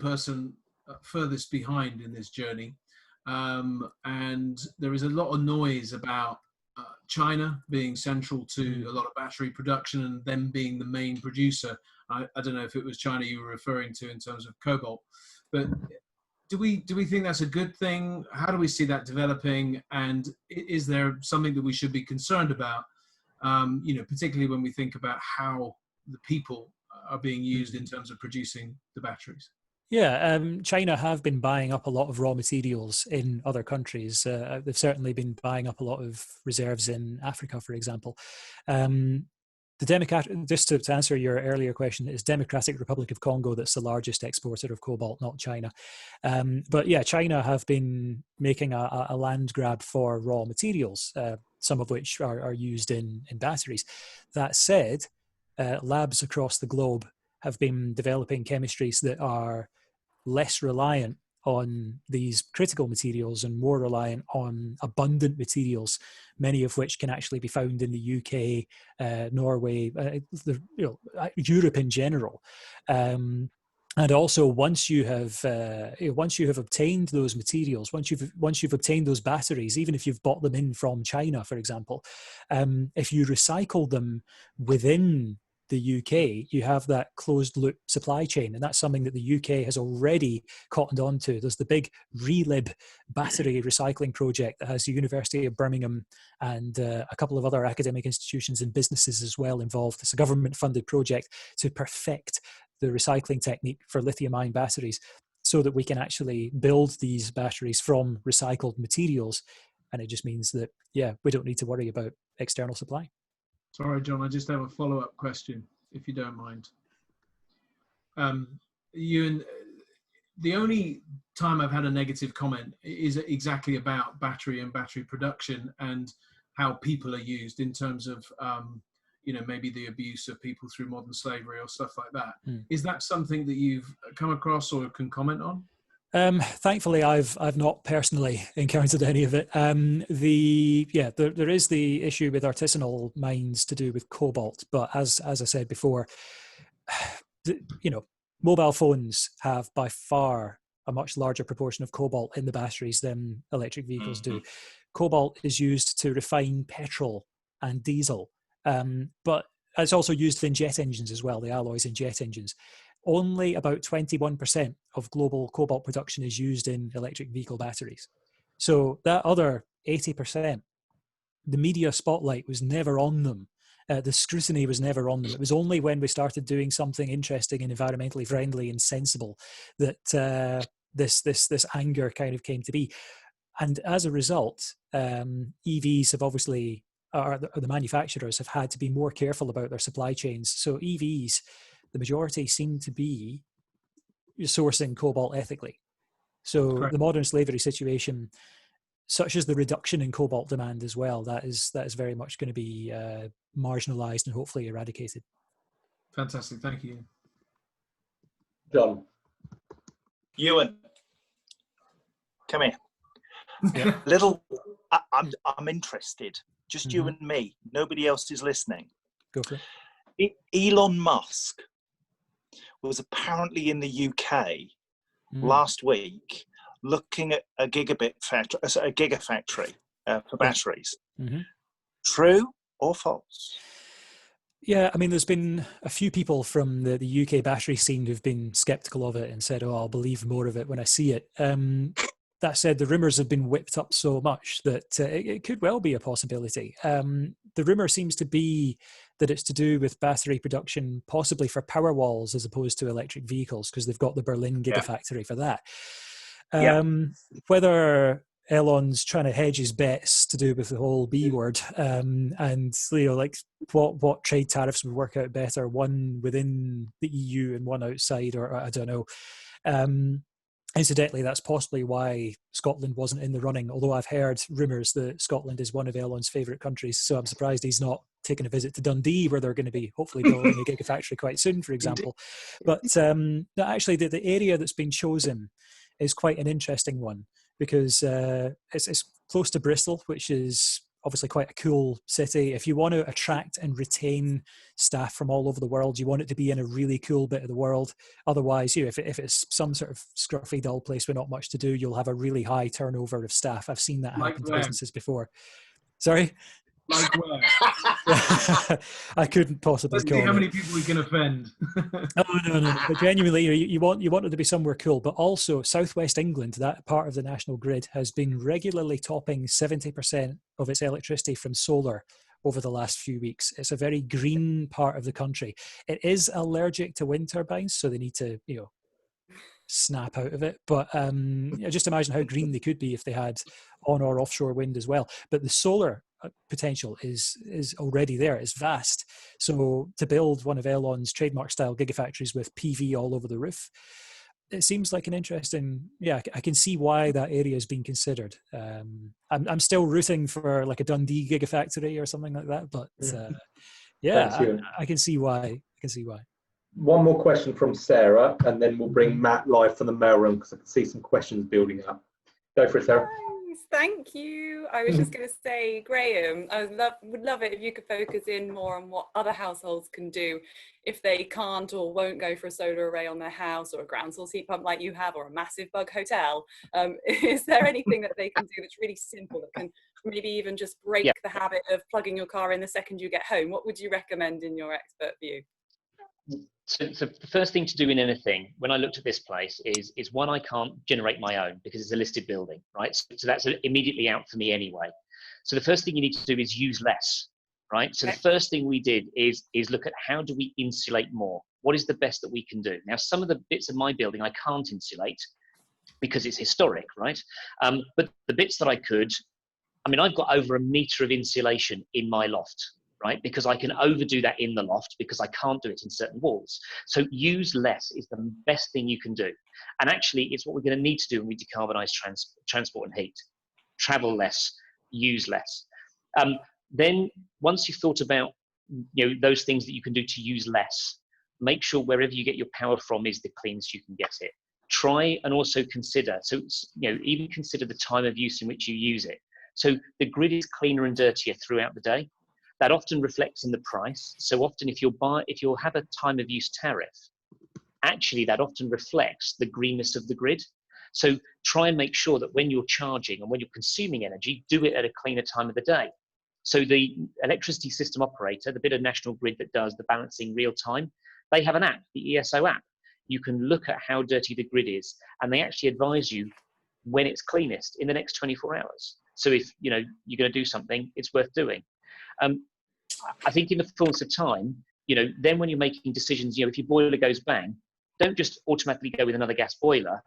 person furthest behind in this journey, and there is a lot of noise about China being central to a lot of battery production and them being the main producer. I don't know if it was China you were referring to in terms of cobalt, but do we think that's a good thing? How do we see that developing? And is there something that we should be concerned about? Particularly when we think about how the people are being used in terms of producing the batteries. Yeah, China have been buying up a lot of raw materials in other countries. They've certainly been buying up a lot of reserves in Africa, for example. Just to answer your earlier question, it's Democratic Republic of Congo that's the largest exporter of cobalt, not China. But yeah, China have been making a land grab for raw materials, some of which are used in batteries. That said, labs across the globe have been developing chemistries that are less reliant on these critical materials and more reliant on abundant materials, many of which can actually be found in the UK, Norway, Europe in general. And also, once you have obtained those materials, once you've obtained those batteries, even if you've bought them in from China, for example, if you recycle them within the UK, you have that closed loop supply chain, and that's something that the UK has already cottoned on to. There's the big Reliv battery recycling project that has the University of Birmingham and a couple of other academic institutions and businesses as well involved. It's a government-funded project to perfect the recycling technique for lithium-ion batteries so that we can actually build these batteries from recycled materials. And it just means that, we don't need to worry about external supply. Sorry, John, I just have a follow-up question, if you don't mind. Euan, the only time I've had a negative comment is exactly about battery and battery production and how people are used in terms of, maybe the abuse of people through modern slavery or stuff like that. Is that something that you've come across or can comment on? Thankfully, I've not personally encountered any of it. There is the issue with artisanal mines to do with cobalt, but as I said before, mobile phones have by far a much larger proportion of cobalt in the batteries than electric vehicles do. Cobalt is used to refine petrol and diesel, but it's also used in jet engines as well, the alloys in jet engines. Only about 21% of global cobalt production is used in electric vehicle batteries. So that other 80%, the media spotlight was never on them. The scrutiny was never on them. It was only when we started doing something interesting and environmentally friendly and sensible that this anger kind of came to be. And as a result, EVs have obviously, or the manufacturers have had to be more careful about their supply chains. So EVs, the majority seem to be sourcing cobalt ethically. So Correct. The modern slavery situation, such as the reduction in cobalt demand as well, that is very much going to be marginalized and hopefully eradicated. Fantastic, thank you. John. Euan, come here. Yeah. I'm interested. Just you and me. Nobody else is listening. Go for it. Elon Musk was apparently in the UK last week looking at a gigafactory for batteries. True or false? Yeah, I mean, there's been a few people from the UK battery scene who've been skeptical of it and said, I'll believe more of it when I see it. That said, the rumours have been whipped up so much that it could well be a possibility. The rumour seems to be that it's to do with battery production, possibly for power walls as opposed to electric vehicles, because they've got the Berlin gigafactory for that. Whether Elon's trying to hedge his bets to do with the whole B word, and like what trade tariffs would work out better, one within the EU and one outside, or I don't know. Incidentally, that's possibly why Scotland wasn't in the running, although I've heard rumours that Scotland is one of Elon's favourite countries, so I'm surprised he's not taken a visit to Dundee, where they're going to be hopefully building a gigafactory quite soon, for example. But actually, the area that's been chosen is quite an interesting one, because it's close to Bristol, which is obviously quite a cool city. If you want to attract and retain staff from all over the world, you want it to be in a really cool bit of the world. Otherwise, if it's some sort of scruffy, dull place with not much to do, you'll have a really high turnover of staff. I've seen that happen to businesses before. Sorry? Like where? I couldn't possibly Let's see how many comment. people we can offend. Oh, no. But genuinely, you want it to be somewhere cool. But also, Southwest England, that part of the national grid, has been regularly topping 70% of its electricity from solar over the last few weeks. It's a very green part of the country. It is allergic to wind turbines, so they need to, snap out of it. But just imagine how green they could be if they had on or offshore wind as well. But the solar potential is already there. It's vast. So to build one of Elon's trademark style gigafactories with PV all over the roof, it seems like an interesting, I can see why that area is being considered. I'm still rooting for like a Dundee gigafactory or something like that, but Thanks, I can see why. One more question from Sarah, and then we'll bring Matt live from the mailroom because I can see some questions building up. Go for it, Sarah. Nice, thank you. I was just going to say, Graeme, I would love it if you could focus in more on what other households can do if they can't or won't go for a solar array on their house, or a ground source heat pump like you have, or a massive bug hotel. Is there anything that they can do that's really simple that can maybe even just break the habit of plugging your car in the second you get home? What would you recommend in your expert view? So the first thing to do in anything, when I looked at this place, is one, I can't generate my own because it's a listed building, right? So that's immediately out for me anyway. So the first thing you need to do is use less, right? So the first thing we did is look at how do we insulate more? What is the best that we can do? Now, some of the bits of my building I can't insulate because it's historic, right? But the bits that I could, I've got over 1 meter of insulation in my loft, right? Because I can overdo that in the loft because I can't do it in certain walls. So use less is the best thing you can do. And actually, it's what we're going to need to do when we decarbonize transport and heat. Travel less, use less. Then once you've thought about those things that you can do to use less, make sure wherever you get your power from is the cleanest you can get it. Try and also consider, even consider the time of use in which you use it. So the grid is cleaner and dirtier throughout the day. That often reflects in the price. So often if you'll have a time of use tariff, actually that often reflects the greenness of the grid. So try and make sure that when you're charging and when you're consuming energy, do it at a cleaner time of the day. So the electricity system operator, the bit of National Grid that does the balancing real time, they have an app, the ESO app. You can look at how dirty the grid is, and they actually advise you when it's cleanest in the next 24 hours. So if you're going to do something, it's worth doing. I think in the fullness of time, then when you're making decisions, if your boiler goes bang, don't just automatically go with another gas boiler.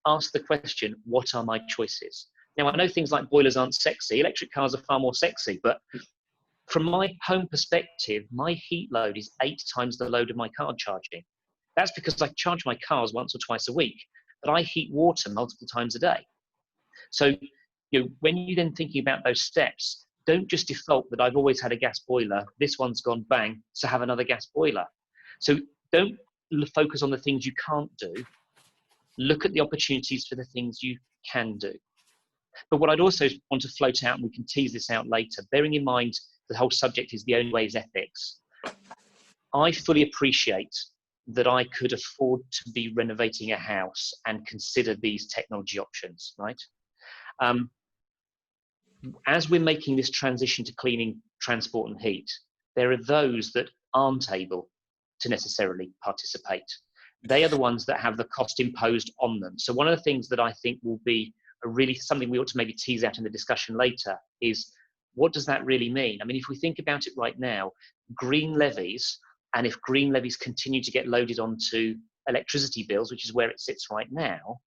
Ask the question, what are my choices? Now, I know things like boilers aren't sexy. Electric cars are far more sexy. But from my home perspective, my heat load is 8 times the load of my car charging. That's because I charge my cars once or twice a week, but I heat water multiple times a day. So, when you're then thinking about those steps, don't just default that I've always had a gas boiler. This one's gone bang, so have another gas boiler. So don't focus on the things you can't do. Look at the opportunities for the things you can do. But what I'd also want to float out, and we can tease this out later, bearing in mind the whole subject is the only way is ethics. I fully appreciate that I could afford to be renovating a house and consider these technology options, right? As we're making this transition to cleaning transport and heat, there are those that aren't able to necessarily participate. They are the ones that have the cost imposed on them. So one of the things that I think will be something we ought to maybe tease out in the discussion later is, what does that really mean? If we think about it right now, green levies, and if green levies continue to get loaded onto electricity bills, which is where it sits right now,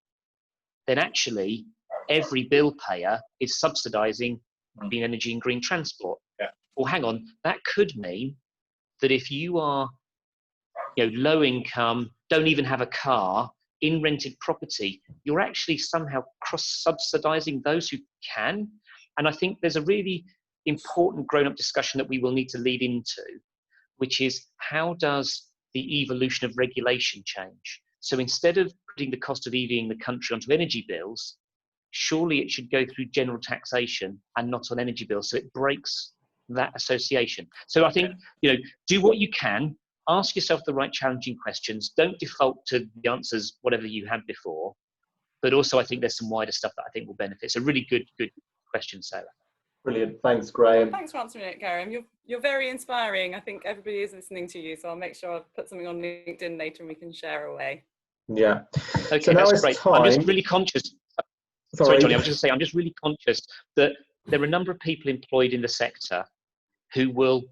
then actually every bill payer is subsidizing green energy and green transport. Yeah. Well, hang on, that could mean that if you are low income, don't even have a car, in rented property, you're actually somehow cross-subsidizing those who can. And I think there's a really important grown-up discussion that we will need to lead into, which is, how does the evolution of regulation change? So instead of putting the cost of EVing the country onto energy bills, surely it should go through general taxation and not on energy bills, so it breaks that association. So I think, do what you can, ask yourself the right challenging questions, don't default to the answers whatever you had before, but also I think there's some wider stuff that I think will benefit. So really good question, Sarah. Brilliant. Thanks, Graeme. Thanks for answering it, Graeme. You're very inspiring. I think everybody is listening to you, so I'll make sure I put something on LinkedIn later and we can share away. Yeah. Okay, so now that's it's great. time. I'm just really conscious. Sorry, Johnny, I was just saying, I'm just really conscious that there are a number of people employed in the sector who will,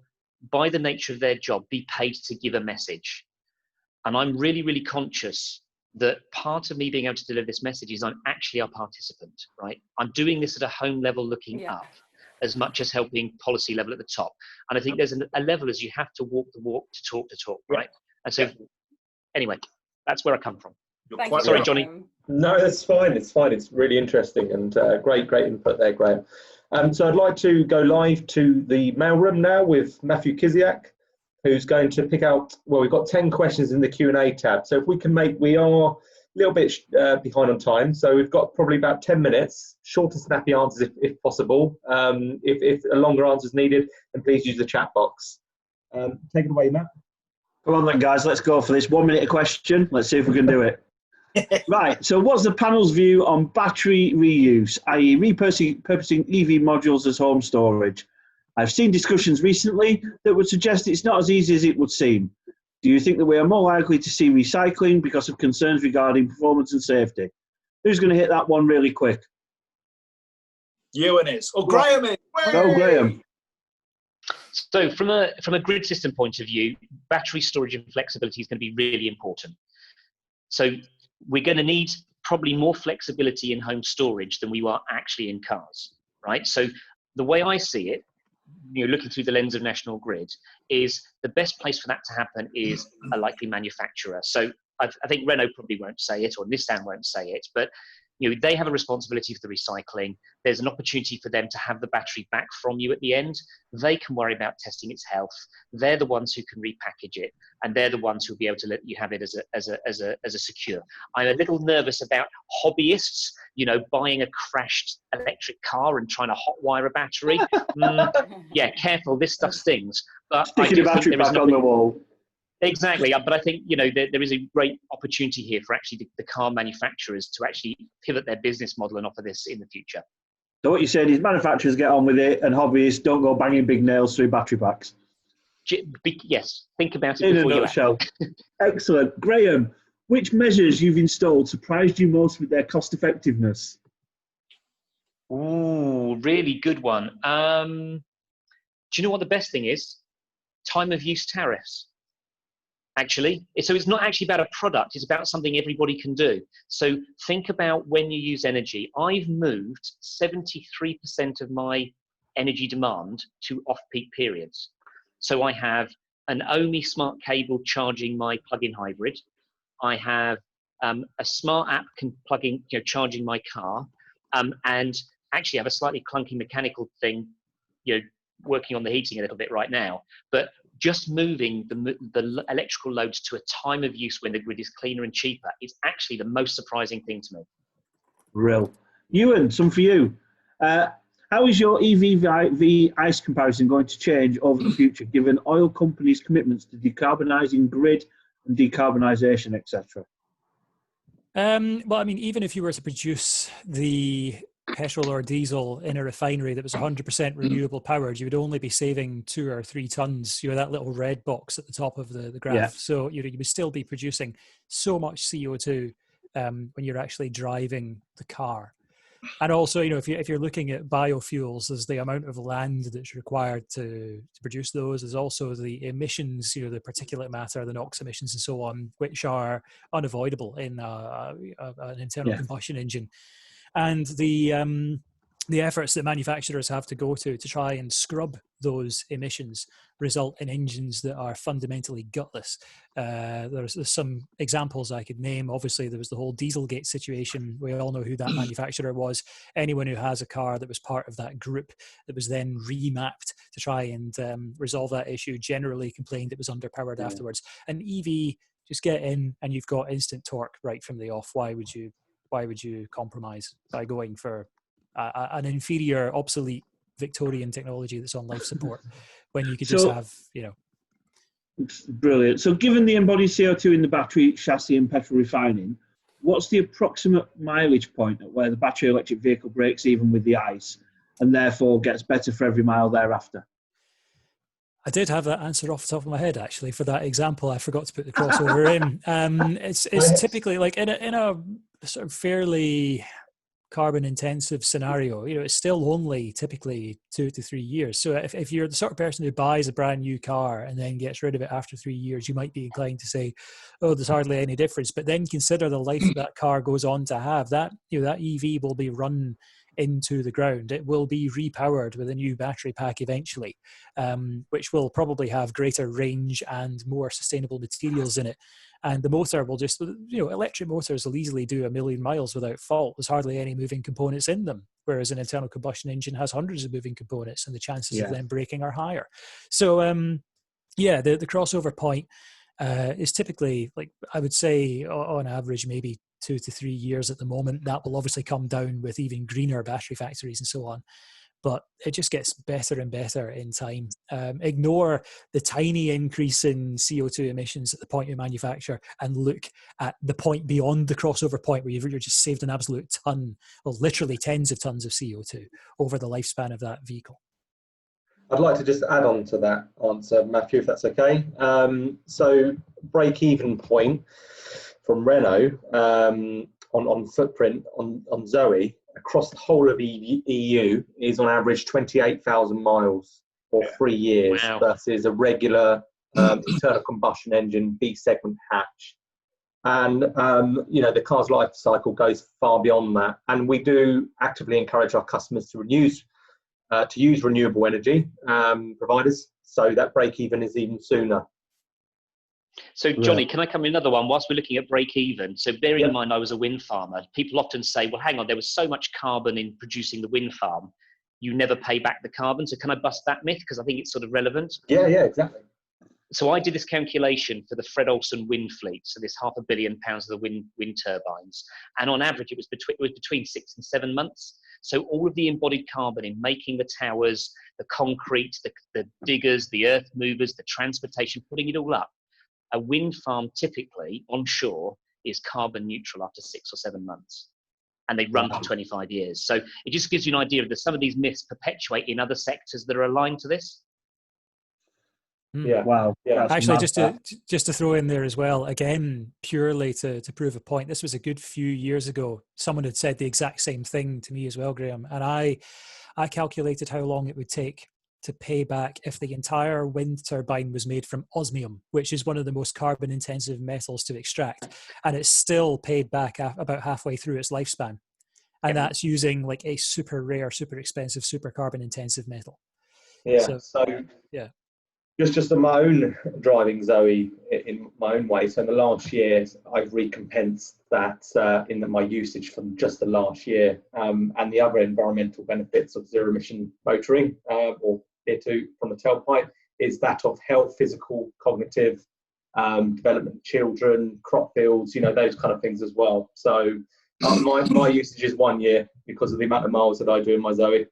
by the nature of their job, be paid to give a message. And I'm really, really conscious that part of me being able to deliver this message is I'm actually a participant, right? I'm doing this at a home level looking up as much as helping policy level at the top. And I think there's a level as you have to walk the walk to talk the talk, right? And so anyway, that's where I come from. Thank you, Sorry, Johnny. No, that's fine. It's fine. It's really interesting and great input there, Graeme. So I'd like to go live to the mailroom now with Mathew KIZIUK, who's going to pick out, well, we've got 10 questions in the Q&A tab. So if we can we are a little bit behind on time. So we've got probably about 10 minutes, short and snappy answers if possible. If a longer answer is needed, then please use the chat box. Take it away, Matt. Come on then, guys, let's go for this. 1 minute a question. Let's see if we can do it. Right, so what's the panel's view on battery reuse, i.e. repurposing EV modules as home storage? I've seen discussions recently that would suggest it's not as easy as it would seem. Do you think that we are more likely to see recycling because of concerns regarding performance and safety? Who's going to hit that one really quick? Euan is. Or Graeme is. Go, Graeme. So from a grid system point of view, battery storage and flexibility is going to be really important. So we're going to need probably more flexibility in home storage than we are actually in cars, right? So the way I see it, looking through the lens of National Grid, is the best place for that to happen is a likely manufacturer. So I think Renault probably won't say it, or Nissan won't say it, but they have a responsibility for the recycling. There's an opportunity for them to have the battery back from you at the end. They can worry about testing its health. They're the ones who can repackage it, and they're the ones who'll be able to let you have it as a secure. I'm a little nervous about hobbyists, buying a crashed electric car and trying to hotwire a battery. Yeah, careful, this stuff stings. But Sticking a battery back on the wall. Exactly, but I think there is a great opportunity here for actually the car manufacturers to actually pivot their business model and offer this in the future. So what you're saying is manufacturers get on with it and hobbyists don't go banging big nails through battery packs. Yes, think about it in before a you nutshell. Excellent. Graeme, which measures you've installed surprised you most with their cost effectiveness? Ooh, really good one. Do you know what the best thing is? Time of use tariffs. Actually, so it's not actually about a product, it's about something everybody can do. So think about when you use energy. I've moved 73% of my energy demand to off-peak periods. So I have an Ohmi smart cable charging my plug-in hybrid. I have a smart app charging my car, and actually I have a slightly clunky mechanical thing, working on the heating a little bit right now. But just moving the electrical loads to a time of use when the grid is cleaner and cheaper is actually the most surprising thing to me. Real. Euan, some for you. How is your EV v ICE comparison going to change over the future, given oil companies' commitments to decarbonising grid and decarbonisation, etc.? Well, I mean, even if you were to produce the petrol or diesel in a refinery that was 100% renewable powered, you would only be saving 2 or 3 tons. That little red box at the top of the graph. Yeah. So you would still be producing so much CO2 when you're actually driving the car. And also, if you're looking at biofuels, there's the amount of land that's required to produce those. There's also the emissions, the particulate matter, the NOx emissions and so on, which are unavoidable in an internal combustion engine. And the efforts that manufacturers have to go to try and scrub those emissions result in engines that are fundamentally gutless. There's some examples I could name. Obviously, there was the whole Dieselgate situation. We all know who that manufacturer was. Anyone who has a car that was part of that group that was then remapped to try and resolve that issue generally complained it was underpowered afterwards. An EV, just get in and you've got instant torque right from the off. Why would you compromise by going for an inferior, obsolete Victorian technology that's on life support when you could just have, Brilliant. So given the embodied CO2 in the battery, chassis and petrol refining, what's the approximate mileage point at where the battery electric vehicle breaks even with the ICE? and therefore gets better for every mile thereafter? I did have that answer off the top of my head, actually, for that example. I forgot to put the crossover in. It's typically like in a sort of fairly carbon intensive scenario, it's still only typically 2 to 3 years. So if you're the sort of person who buys a brand new car and then gets rid of it after 3 years, you might be inclined to say, oh, there's hardly any difference. But then consider the life that car goes on to have. That that EV will be run into the ground. It will be repowered with a new battery pack eventually, which will probably have greater range and more sustainable materials in it. And the motor will just, electric motors will easily do 1 million miles without fault. There's hardly any moving components in them, whereas an internal combustion engine has hundreds of moving components, and the chances of them breaking are higher. So, the crossover point is typically, like, I would say on average, maybe 2 to 3 years at the moment. That will obviously come down with even greener battery factories and so on. But it just gets better and better in time. Ignore the tiny increase in CO2 emissions at the point you manufacture and look at the point beyond the crossover point where you've just saved an absolute ton, or literally tens of tons of CO2 over the lifespan of that vehicle. I'd like to just add on to that answer, Matthew, if that's okay. So break-even point from Renault on footprint on Zoe across the whole of EU is on average 28,000 miles or 3 years versus a regular internal combustion engine B segment hatch. And the car's life cycle goes far beyond that. And we do actively encourage our customers to use renewable energy providers, so that break even is even sooner. So, Jonny, can I come in another one whilst we're looking at break even? So, bearing in mind I was a wind farmer, people often say, well, hang on, there was so much carbon in producing the wind farm, you never pay back the carbon. So can I bust that myth? Because I think it's sort of relevant. Yeah, exactly. So I did this calculation for the Fred Olsen wind fleet. So this £500 million of the wind turbines. And on average, it was between 6 and 7 months. So all of the embodied carbon in making the towers, the concrete, the diggers, the earth movers, the transportation, putting it all up. A wind farm typically onshore is carbon neutral after 6 or 7 months. And they run for 25 years. So it just gives you an idea of that some of these myths perpetuate in other sectors that are aligned to this. Yeah. Wow. Yeah. Actually, just to throw in there as well, again, purely to prove a point, this was a good few years ago. Someone had said the exact same thing to me as well, Graeme. And I calculated how long it would take to pay back if the entire wind turbine was made from osmium, which is one of the most carbon intensive metals to extract. And it's still paid back about halfway through its lifespan. And that's using like a super rare, super expensive, super carbon intensive metal. Yeah. So just on my own driving Zoe in my own way. So in the last year, I've recompensed that in my usage from just the last year, and the other environmental benefits of zero emission motoring or Tier 2 from the tailpipe is that of health, physical, cognitive development of children, crop fields, those kind of things as well. So my usage is 1 year because of the amount of miles that I do in my Zoe.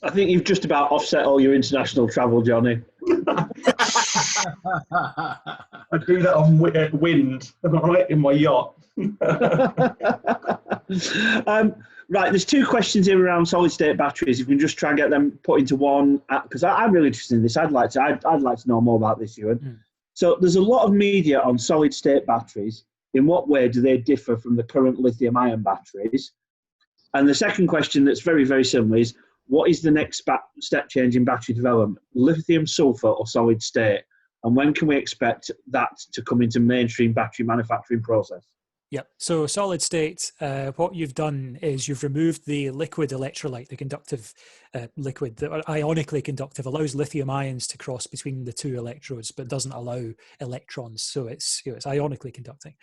I think you've just about offset all your international travel, Jonny. I do that on wind, am I right, in my yacht. Right, there's 2 questions here around solid state batteries. If we can just try and get them put into one, because I'm really interested in this. I'd like to know more about this, Euan. So there's a lot of media on solid state batteries. In what way do they differ from the current lithium-ion batteries? And the second question that's very, very similar is, what is the next step change in battery development, lithium sulfur or solid state? And when can we expect that to come into mainstream battery manufacturing process? Yep. So solid state, what you've done is you've removed the liquid electrolyte, the conductive liquid that are ionically conductive, allows lithium ions to cross between the 2 electrodes, but doesn't allow electrons. So it's ionically conducting.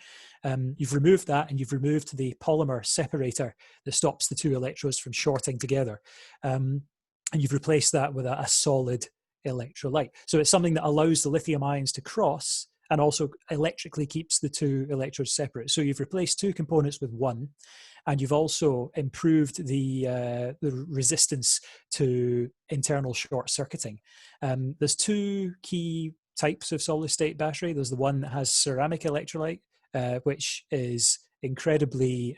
You've removed that, and you've removed the polymer separator that stops the 2 electrodes from shorting together. And you've replaced that with a solid electrolyte. So it's something that allows the lithium ions to cross and also electrically keeps the 2 electrodes separate. So you've replaced 2 components with 1, and you've also improved the resistance to internal short circuiting. There's 2 key types of solid state battery. There's the one that has ceramic electrolyte, which is incredibly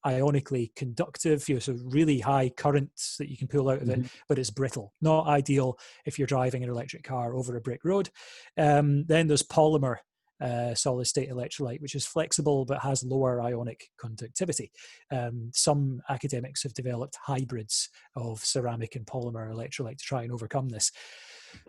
ionically conductive, so really high currents that you can pull out of it, but it's brittle. Not ideal if you're driving an electric car over a brick road. Then there's polymer solid state electrolyte, which is flexible but has lower ionic conductivity. Some academics have developed hybrids of ceramic and polymer electrolyte to try and overcome this.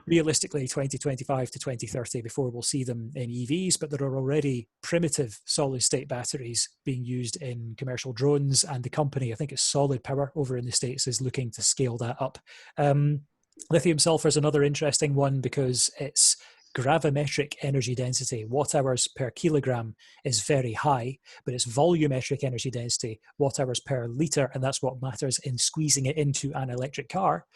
Realistically, 2025 to 2030 before we'll see them in EVs, but there are already primitive solid state batteries being used in commercial drones, and the company, I think it's Solid Power over in the States, is looking to scale that up. Lithium sulfur is another interesting one because its gravimetric energy density, watt hours per kilogram, is very high, but its volumetric energy density, watt hours per litre, and that's what matters in squeezing it into an electric car,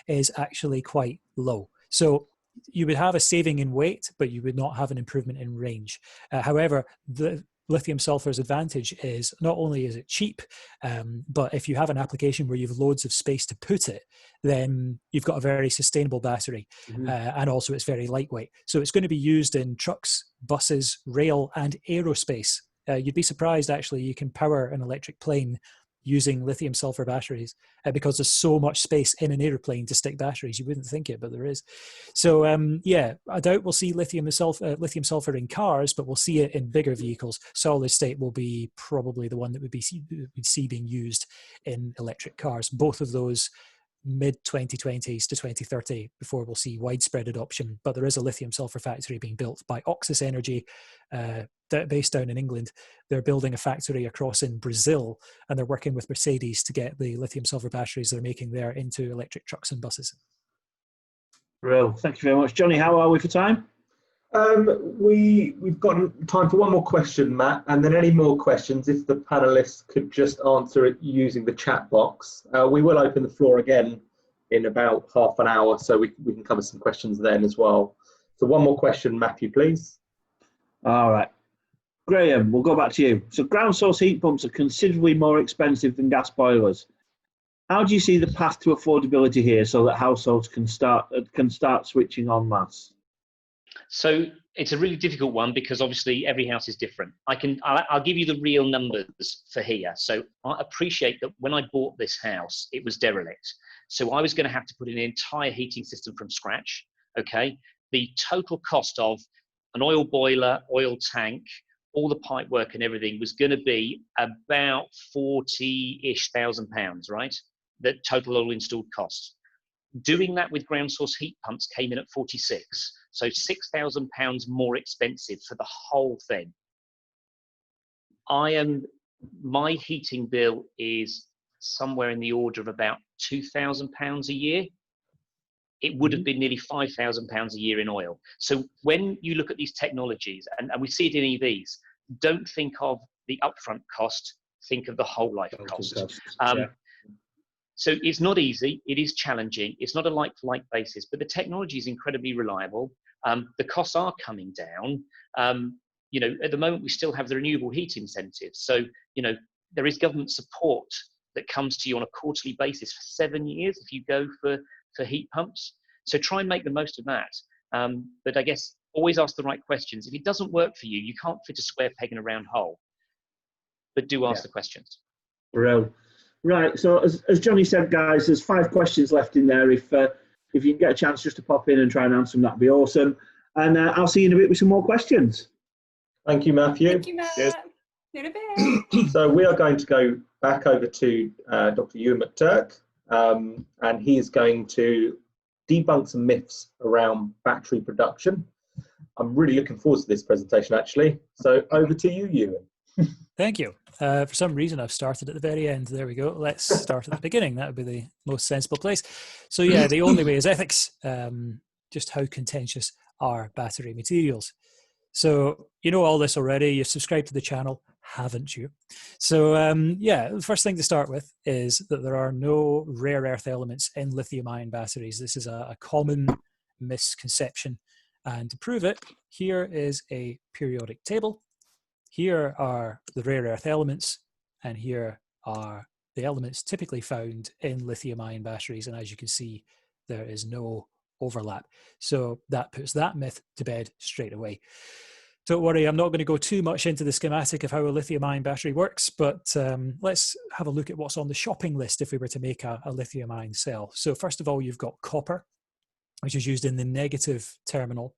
is actually quite low. So you would have a saving in weight, but you would not have an improvement in range. However, the lithium sulfur's advantage is not only is it cheap, but if you have an application where you have loads of space to put it, then you've got a very sustainable battery, and also it's very lightweight. So it's going to be used in trucks, buses, rail, and aerospace. You'd be surprised, actually, you can power an electric plane using lithium sulfur batteries because there's so much space in an airplane to stick batteries. You wouldn't think it, but there is. So yeah, I doubt we'll see lithium sulfur in cars, but we'll see it in bigger vehicles. Solid state will be probably the one that we'd see being used in electric cars. Both of those mid-2020s to 2030 before we'll see widespread adoption. But there is a lithium sulfur factory being built by Oxis Energy, based down in England. They're building a factory across in Brazil, and they're working with Mercedes to get the lithium sulfur batteries they're making there into electric trucks and buses. Well, thank you very much. Jonny, how are we for time? We've got time for one more question, Matt, and then any more questions, if the panelists could just answer it using the chat box. We will open the floor again in about half an hour, so we can cover some questions then as well. So one more question, Mathew, please. All right. Graeme, we'll go back to you. So ground source heat pumps are considerably more expensive than gas boilers. How do you see the path to affordability here so that households can start switching en masse? So it's a really difficult one because obviously every house is different. I'll give you the real numbers for here. So I appreciate that when I bought this house, it was derelict. So I was going to have to put in an entire heating system from scratch. Okay. The total cost of an oil boiler, oil tank, all the pipe work and everything was going to be about £40,000, right? The total all installed cost. Doing that with ground source heat pumps came in at 46. So £6,000 more expensive for the whole thing. My heating bill is somewhere in the order of about £2,000 a year. It would have been nearly £5,000 a year in oil. So when you look at these technologies, and we see it in EVs, don't think of the upfront cost, think of the whole life cost. So it's not easy, it is challenging, it's not a like-for-like basis, but the technology is incredibly reliable. The costs are coming down. You know, at the moment, we still have the renewable heat incentives. So, you know, there is government support that comes to you on a quarterly basis for 7 years if you go for heat pumps. So try and make the most of that. But I guess always ask the right questions. If it doesn't work for you, you can't fit a square peg in a round hole. But do ask the questions. Right, so as Jonny said, guys, there's 5 questions left in there. If you can get a chance just to pop in and try and answer them, that'd be awesome. And I'll see you in a bit with some more questions. Thank you, Mathew. Thank you, Matt. Cheers. See you in a bit. So we are going to go back over to Dr. Euan McTurk, and he is going to debunk some myths around battery production. I'm really looking forward to this presentation, actually. So over to you, Euan. Thank you. For some reason, I've started at the very end. There we go. Let's start at the beginning. That would be the most sensible place. So yeah, the only way is ethics. Just how contentious are battery materials? So you know all this already. You've subscribed to the channel, haven't you? So yeah, the first thing to start with is that there are no rare earth elements in lithium-ion batteries. This is a common misconception. And to prove it, here is a periodic table. Here are the rare earth elements, and here are the elements typically found in lithium-ion batteries. And as you can see, there is no overlap. So that puts that myth to bed straight away. Don't worry, I'm not going to go too much into the schematic of how a lithium-ion battery works, but let's have a look at what's on the shopping list if we were to make a lithium-ion cell. So first of all, you've got copper, which is used in the negative terminal,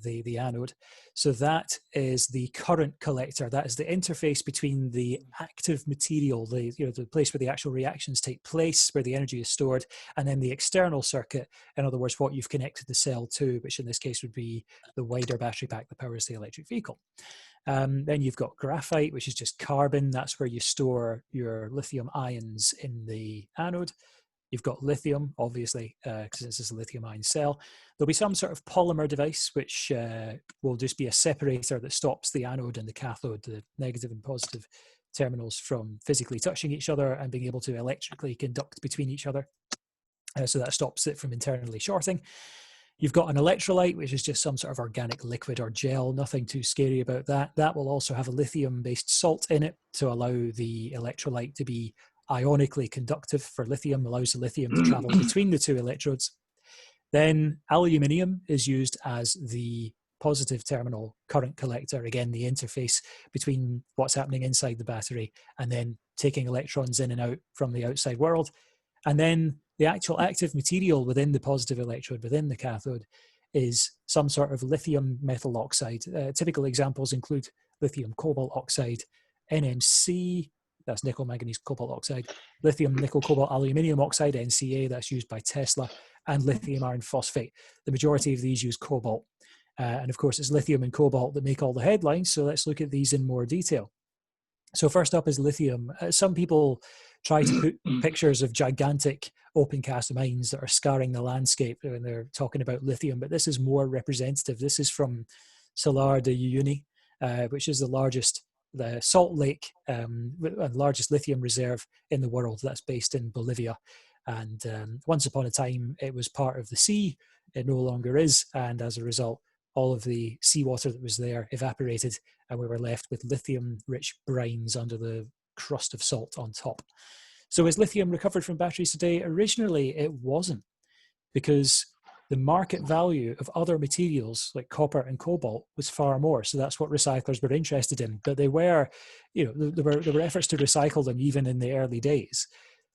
the anode. So that is the current collector. That is the interface between the active material, the place where the actual reactions take place, where the energy is stored, and then the external circuit, in other words, what you've connected the cell to, which in this case would be the wider battery pack that powers the electric vehicle. Then you've got graphite, which is just carbon. That's where you store your lithium ions in the anode. You've got lithium, obviously, because this is a lithium-ion cell. There'll be some sort of polymer device, which will just be a separator that stops the anode and the cathode, the negative and positive terminals, from physically touching each other and being able to electrically conduct between each other. So that stops it from internally shorting. You've got an electrolyte, which is just some sort of organic liquid or gel, nothing too scary about that. That will also have a lithium-based salt in it to allow the electrolyte to be ionically conductive for lithium, allows the lithium to travel between the two electrodes. Then aluminium is used as the positive terminal current collector, again, the interface between what's happening inside the battery and then taking electrons in and out from the outside world. And then the actual active material within the positive electrode, within the cathode, is some sort of lithium metal oxide. Typical examples include lithium cobalt oxide, NMC, that's nickel manganese cobalt oxide, lithium nickel cobalt aluminium oxide, NCA, that's used by Tesla, and lithium iron phosphate. The majority of these use cobalt. And of course, it's lithium and cobalt that make all the headlines, so let's look at these in more detail. So first up is lithium. Some people try to put pictures of gigantic open cast mines that are scarring the landscape when they're talking about lithium, but this is more representative. This is from Salar de Uyuni, which is the salt lake and largest lithium reserve in the world. That's based in Bolivia. And once upon a time, it was part of the sea. It no longer is. And as a result, all of the seawater that was there evaporated, and we were left with lithium-rich brines under the crust of salt on top. So is lithium recovered from batteries today? Originally, it wasn't, because the market value of other materials like copper and cobalt was far more. So that's what recyclers were interested in. But there were efforts to recycle them even in the early days.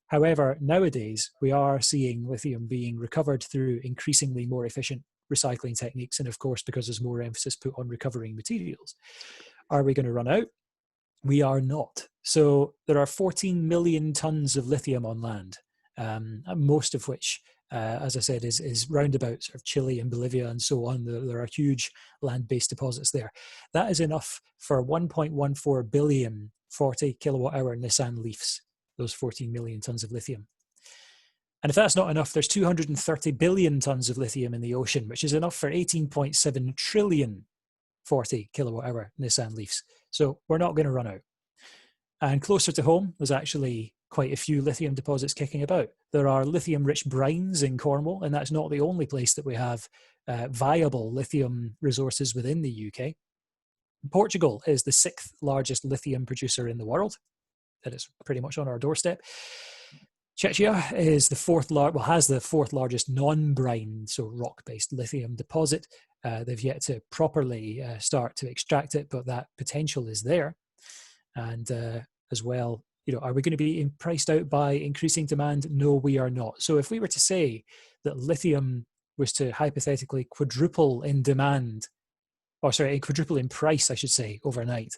However, nowadays, we are seeing lithium being recovered through increasingly more efficient recycling techniques, and of course, because there's more emphasis put on recovering materials. Are we going to run out? We are not. So there are 14 million tons of lithium on land, most of which, as I said, is roundabout sort of Chile and Bolivia and so on. There are huge land-based deposits there. That is enough for 1.14 billion 40 kilowatt-hour Nissan Leafs, those 14 million tons of lithium. And if that's not enough, there's 230 billion tons of lithium in the ocean, which is enough for 18.7 trillion 40 kilowatt-hour Nissan Leafs. So we're not going to run out. And closer to home, there's actually quite a few lithium deposits kicking about. There are lithium-rich brines in Cornwall, and that's not the only place that we have viable lithium resources within the UK. Portugal is the 6th largest lithium producer in the world. That is pretty much on our doorstep. Czechia is has the 4th largest non-brine, so rock-based lithium deposit. They've yet to properly start to extract it, but that potential is there. And as well, are we going to be priced out by increasing demand? No, we are not. So if we were to say that lithium was to hypothetically quadruple in demand, quadruple in price, I should say, overnight,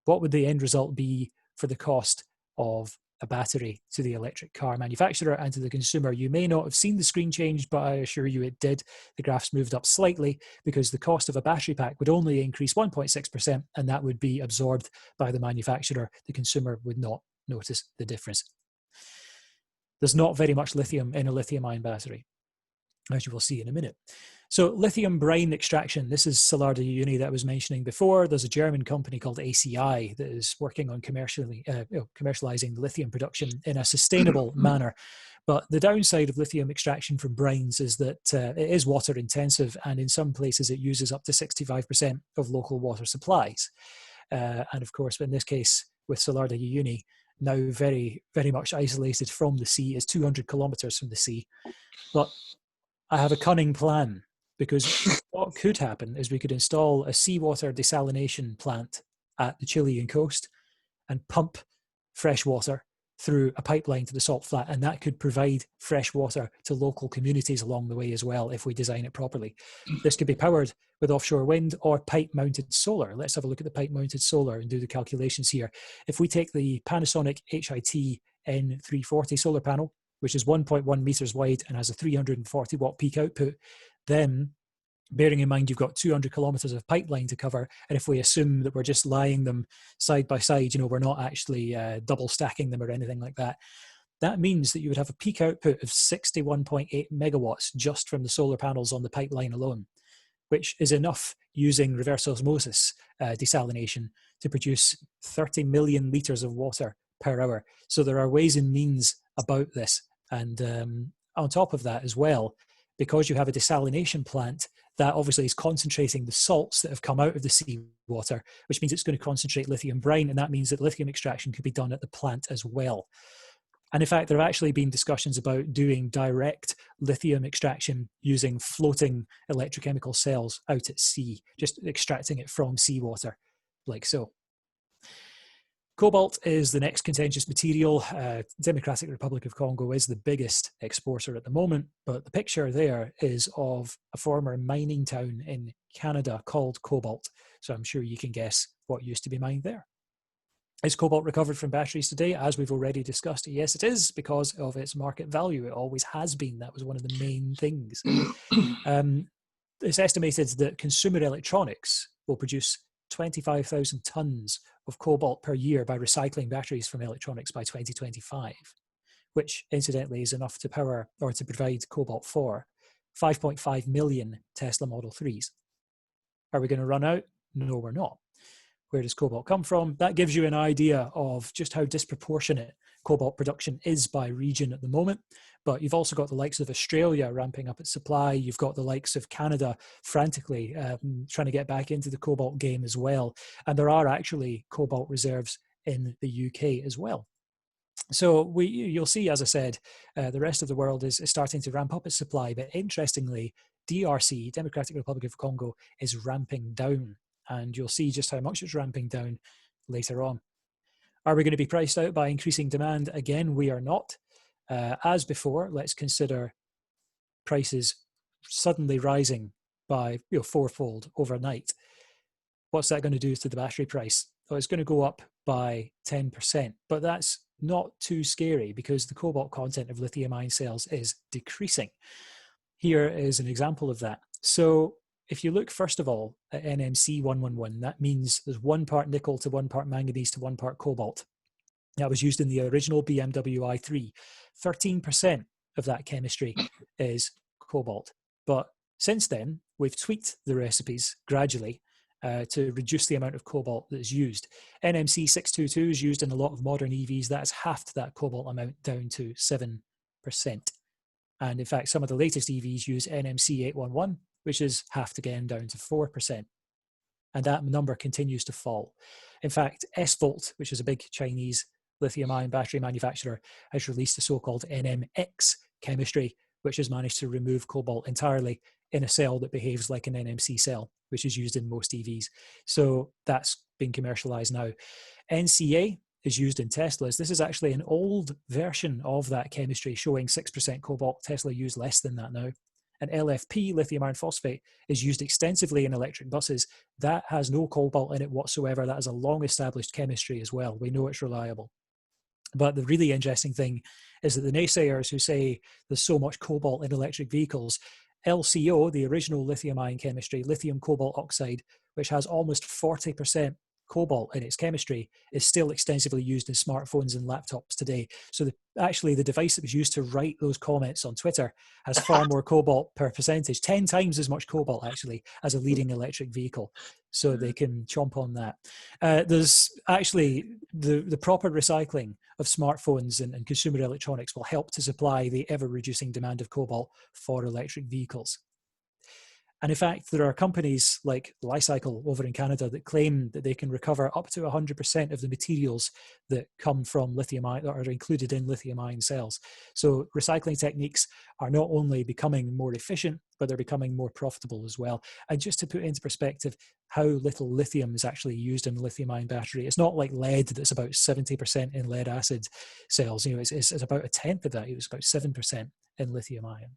what would the end result be for the cost of a battery to the electric car manufacturer and to the consumer? You may not have seen the screen change, but I assure you it did. The graphs moved up slightly because the cost of a battery pack would only increase 1.6%, and that would be absorbed by the manufacturer. The consumer would not notice the difference. There's not very much lithium in a lithium-ion battery, as you will see in a minute. So lithium brine extraction, this is Salar de Uyuni that I was mentioning before. There's a German company called ACI that is working on commercializing lithium production in a sustainable manner. But the downside of lithium extraction from brines is that it is water intensive, and in some places it uses up to 65% of local water supplies. And of course, in this case, with Salar de Uyuni, now very, very much isolated from the sea, is 200 kilometers from the sea. But I have a cunning plan, because what could happen is we could install a seawater desalination plant at the Chilean coast and pump fresh water through a pipeline to the salt flat, and that could provide fresh water to local communities along the way as well if we design it properly. This could be powered with offshore wind or pipe-mounted solar. Let's have a look at the pipe-mounted solar and do the calculations here. If we take the Panasonic HIT N340 solar panel, which is 1.1 meters wide and has a 340 watt peak output, then bearing in mind you've got 200 kilometers of pipeline to cover, and if we assume that we're just lying them side by side, you know, we're not actually double stacking them or anything like that, that means that you would have a peak output of 61.8 megawatts just from the solar panels on the pipeline alone, which is enough using reverse osmosis desalination to produce 30 million litres of water per hour. So there are ways and means about this. And on top of that as well, because you have a desalination plant, that obviously is concentrating the salts that have come out of the seawater, which means it's going to concentrate lithium brine, and that means that lithium extraction could be done at the plant as well. And in fact, there have actually been discussions about doing direct lithium extraction using floating electrochemical cells out at sea, just extracting it from seawater, like so. Cobalt is the next contentious material. Democratic Republic of Congo is the biggest exporter at the moment, but the picture there is of a former mining town in Canada called Cobalt. So I'm sure you can guess what used to be mined there. Is cobalt recovered from batteries today? As we've already discussed, yes, it is, because of its market value. It always has been. That was one of the main things. It's estimated that consumer electronics will produce 25,000 tons of cobalt per year by recycling batteries from electronics by 2025, which incidentally is enough to power or to provide cobalt for 5.5 million Tesla Model 3s. Are we going to run out? No, we're not. Where does cobalt come from? That gives you an idea of just how disproportionate cobalt production is by region at the moment. But you've also got the likes of Australia ramping up its supply. You've got the likes of Canada frantically trying to get back into the cobalt game as well. And there are actually cobalt reserves in the UK as well. So you'll see, as I said, the rest of the world is starting to ramp up its supply. But interestingly, DRC, Democratic Republic of Congo, is ramping down. And you'll see just how much it's ramping down later on. Are we going to be priced out by increasing demand? Again, we are not. As before, let's consider prices suddenly rising by fourfold overnight. What's that going to do to the battery price? Well, it's going to go up by 10%, but that's not too scary because the cobalt content of lithium-ion cells is decreasing. Here is an example of that. So if you look first of all at NMC 111, that means there's 1 part nickel to 1 part manganese to 1 part cobalt. That was used in the original BMW i3. 13% of that chemistry is cobalt. But since then, we've tweaked the recipes gradually to reduce the amount of cobalt that is used. NMC 622 is used in a lot of modern EVs. That has halved that cobalt amount down to 7%. And in fact, some of the latest EVs use NMC 811, which is halved again down to 4%. And that number continues to fall. In fact, S-Volt, which is a big Chinese lithium-ion battery manufacturer, has released a so-called NMX chemistry, which has managed to remove cobalt entirely in a cell that behaves like an NMC cell, which is used in most EVs. So that's been commercialized now. NCA is used in Teslas. This is actually an old version of that chemistry showing 6% cobalt. Tesla use less than that now. And LFP, lithium iron phosphate, is used extensively in electric buses. That has no cobalt in it whatsoever. That is a long-established chemistry as well. We know it's reliable. But the really interesting thing is that the naysayers who say there's so much cobalt in electric vehicles, LCO, the original lithium-ion chemistry, lithium cobalt oxide, which has almost 40% cobalt in its chemistry, is still extensively used in smartphones and laptops today. So actually the device that was used to write those comments on Twitter has far more cobalt per percentage, 10 times as much cobalt actually as a leading electric vehicle. So they can chomp on that. There's actually the proper recycling of smartphones and consumer electronics will help to supply the ever-reducing demand of cobalt for electric vehicles. And in fact, there are companies like Li-Cycle over in Canada that claim that they can recover up to 100% of the materials that come from lithium-ion, that are included in lithium-ion cells. So recycling techniques are not only becoming more efficient, but they're becoming more profitable as well. And just to put into perspective how little lithium is actually used in a lithium-ion battery, it's not like lead that's about 70% in lead acid cells. You know, it's about a tenth of that. It's about 7% in lithium-ion.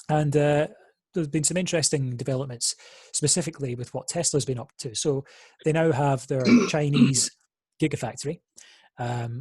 And there's been some interesting developments specifically with what Tesla's been up to. So they now have their Chinese Gigafactory.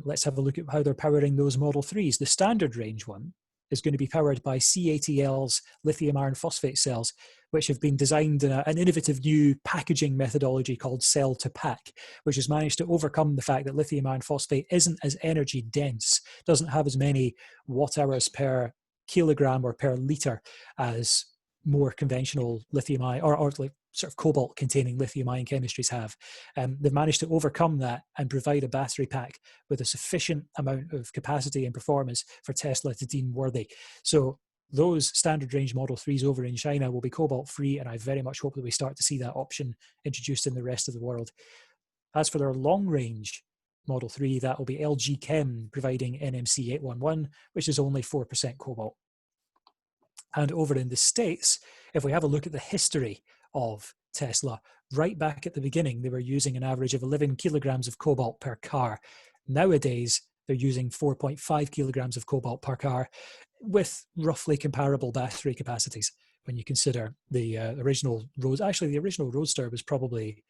Let's have a look at how they're powering those Model 3s. The standard range one is going to be powered by CATL's lithium iron phosphate cells, which have been designed in an innovative new packaging methodology called cell to pack, which has managed to overcome the fact that lithium iron phosphate isn't as energy dense, doesn't have as many watt hours per kilogram or per litre as more conventional lithium ion or like sort of cobalt containing lithium ion chemistries have. They've managed to overcome that and provide a battery pack with a sufficient amount of capacity and performance for Tesla to deem worthy. So those standard range Model 3s over in China will be cobalt free, and I very much hope that we start to see that option introduced in the rest of the world. As for their long range Model 3, that will be LG Chem providing NMC 811, which is only 4% cobalt. And over in the States, if we have a look at the history of Tesla, right back at the beginning, they were using an average of 11 kilograms of cobalt per car. Nowadays, they're using 4.5 kilograms of cobalt per car with roughly comparable battery capacities. When you consider the original Roadster was probably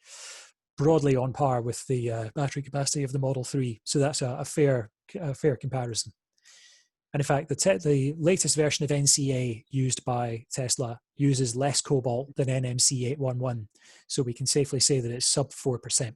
broadly on par with the battery capacity of the Model 3. So that's a fair comparison. And in fact, the latest version of NCA used by Tesla uses less cobalt than NMC 811. So we can safely say that it's sub 4%.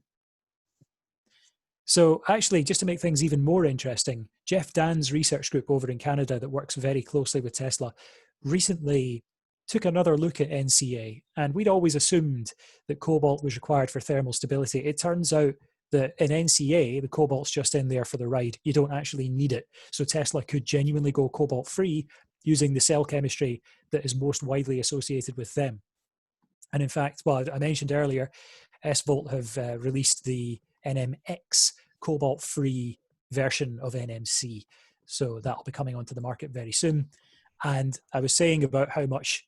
So actually, just to make things even more interesting, Jeff Dan's research group over in Canada that works very closely with Tesla recently took another look at NCA. And we'd always assumed that cobalt was required for thermal stability. It turns out that in NCA, the cobalt's just in there for the ride. You don't actually need it. So Tesla could genuinely go cobalt free using the cell chemistry that is most widely associated with them. And in fact, well, I mentioned earlier, S-Volt have released the NMX cobalt free version of NMC. So that'll be coming onto the market very soon. And I was saying about how much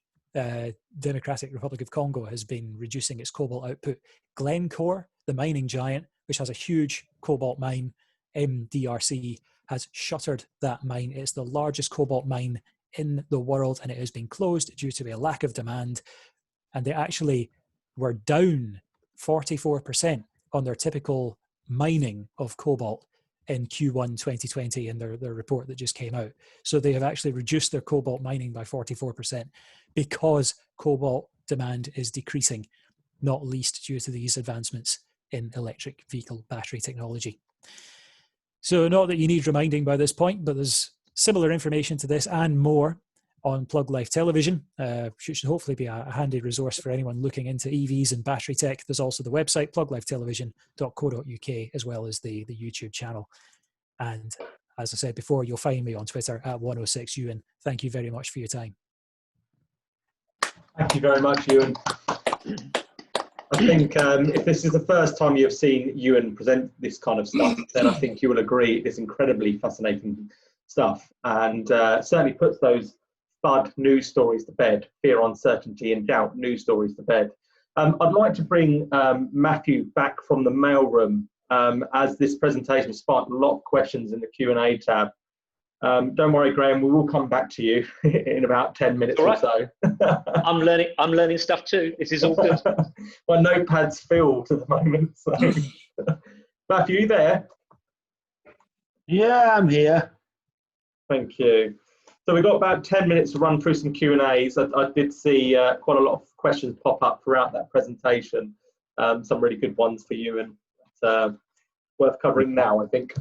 Democratic Republic of Congo has been reducing its cobalt output. Glencore, the mining giant, which has a huge cobalt mine, MDRC, has shuttered that mine. It's the largest cobalt mine in the world, and it has been closed due to a lack of demand. And they actually were down 44% on their typical mining of cobalt in Q1 2020 in their report that just came out. So they have actually reduced their cobalt mining by 44% because cobalt demand is decreasing, not least due to these advancements in electric vehicle battery technology. So not that you need reminding by this point, but there's similar information to this and more on Plug Life Television, which should hopefully be a handy resource for anyone looking into EVs and battery tech. There's also the website, pluglifetelevision.co.uk, as well as the YouTube channel. And as I said before, you'll find me on Twitter at 106 Euan. Thank you very much for your time. Thank you very much, Euan. I think if this is the first time you've seen Euan present this kind of stuff, then I think you will agree it's incredibly fascinating stuff, and certainly puts those FUD news stories to bed, fear, uncertainty and doubt news stories to bed. I'd like to bring Mathew back from the mailroom, as this presentation sparked a lot of questions in the Q&A tab. Don't worry, Graeme, we will come back to you in about 10 minutes or so. I'm learning stuff too. This is all good. My notepad's filled at the moment. So. Mathew, you there? Yeah, I'm here. Thank you. So we've got about 10 minutes to run through some Q&As. I did see quite a lot of questions pop up throughout that presentation. Some really good ones for you, and worth covering now, I think.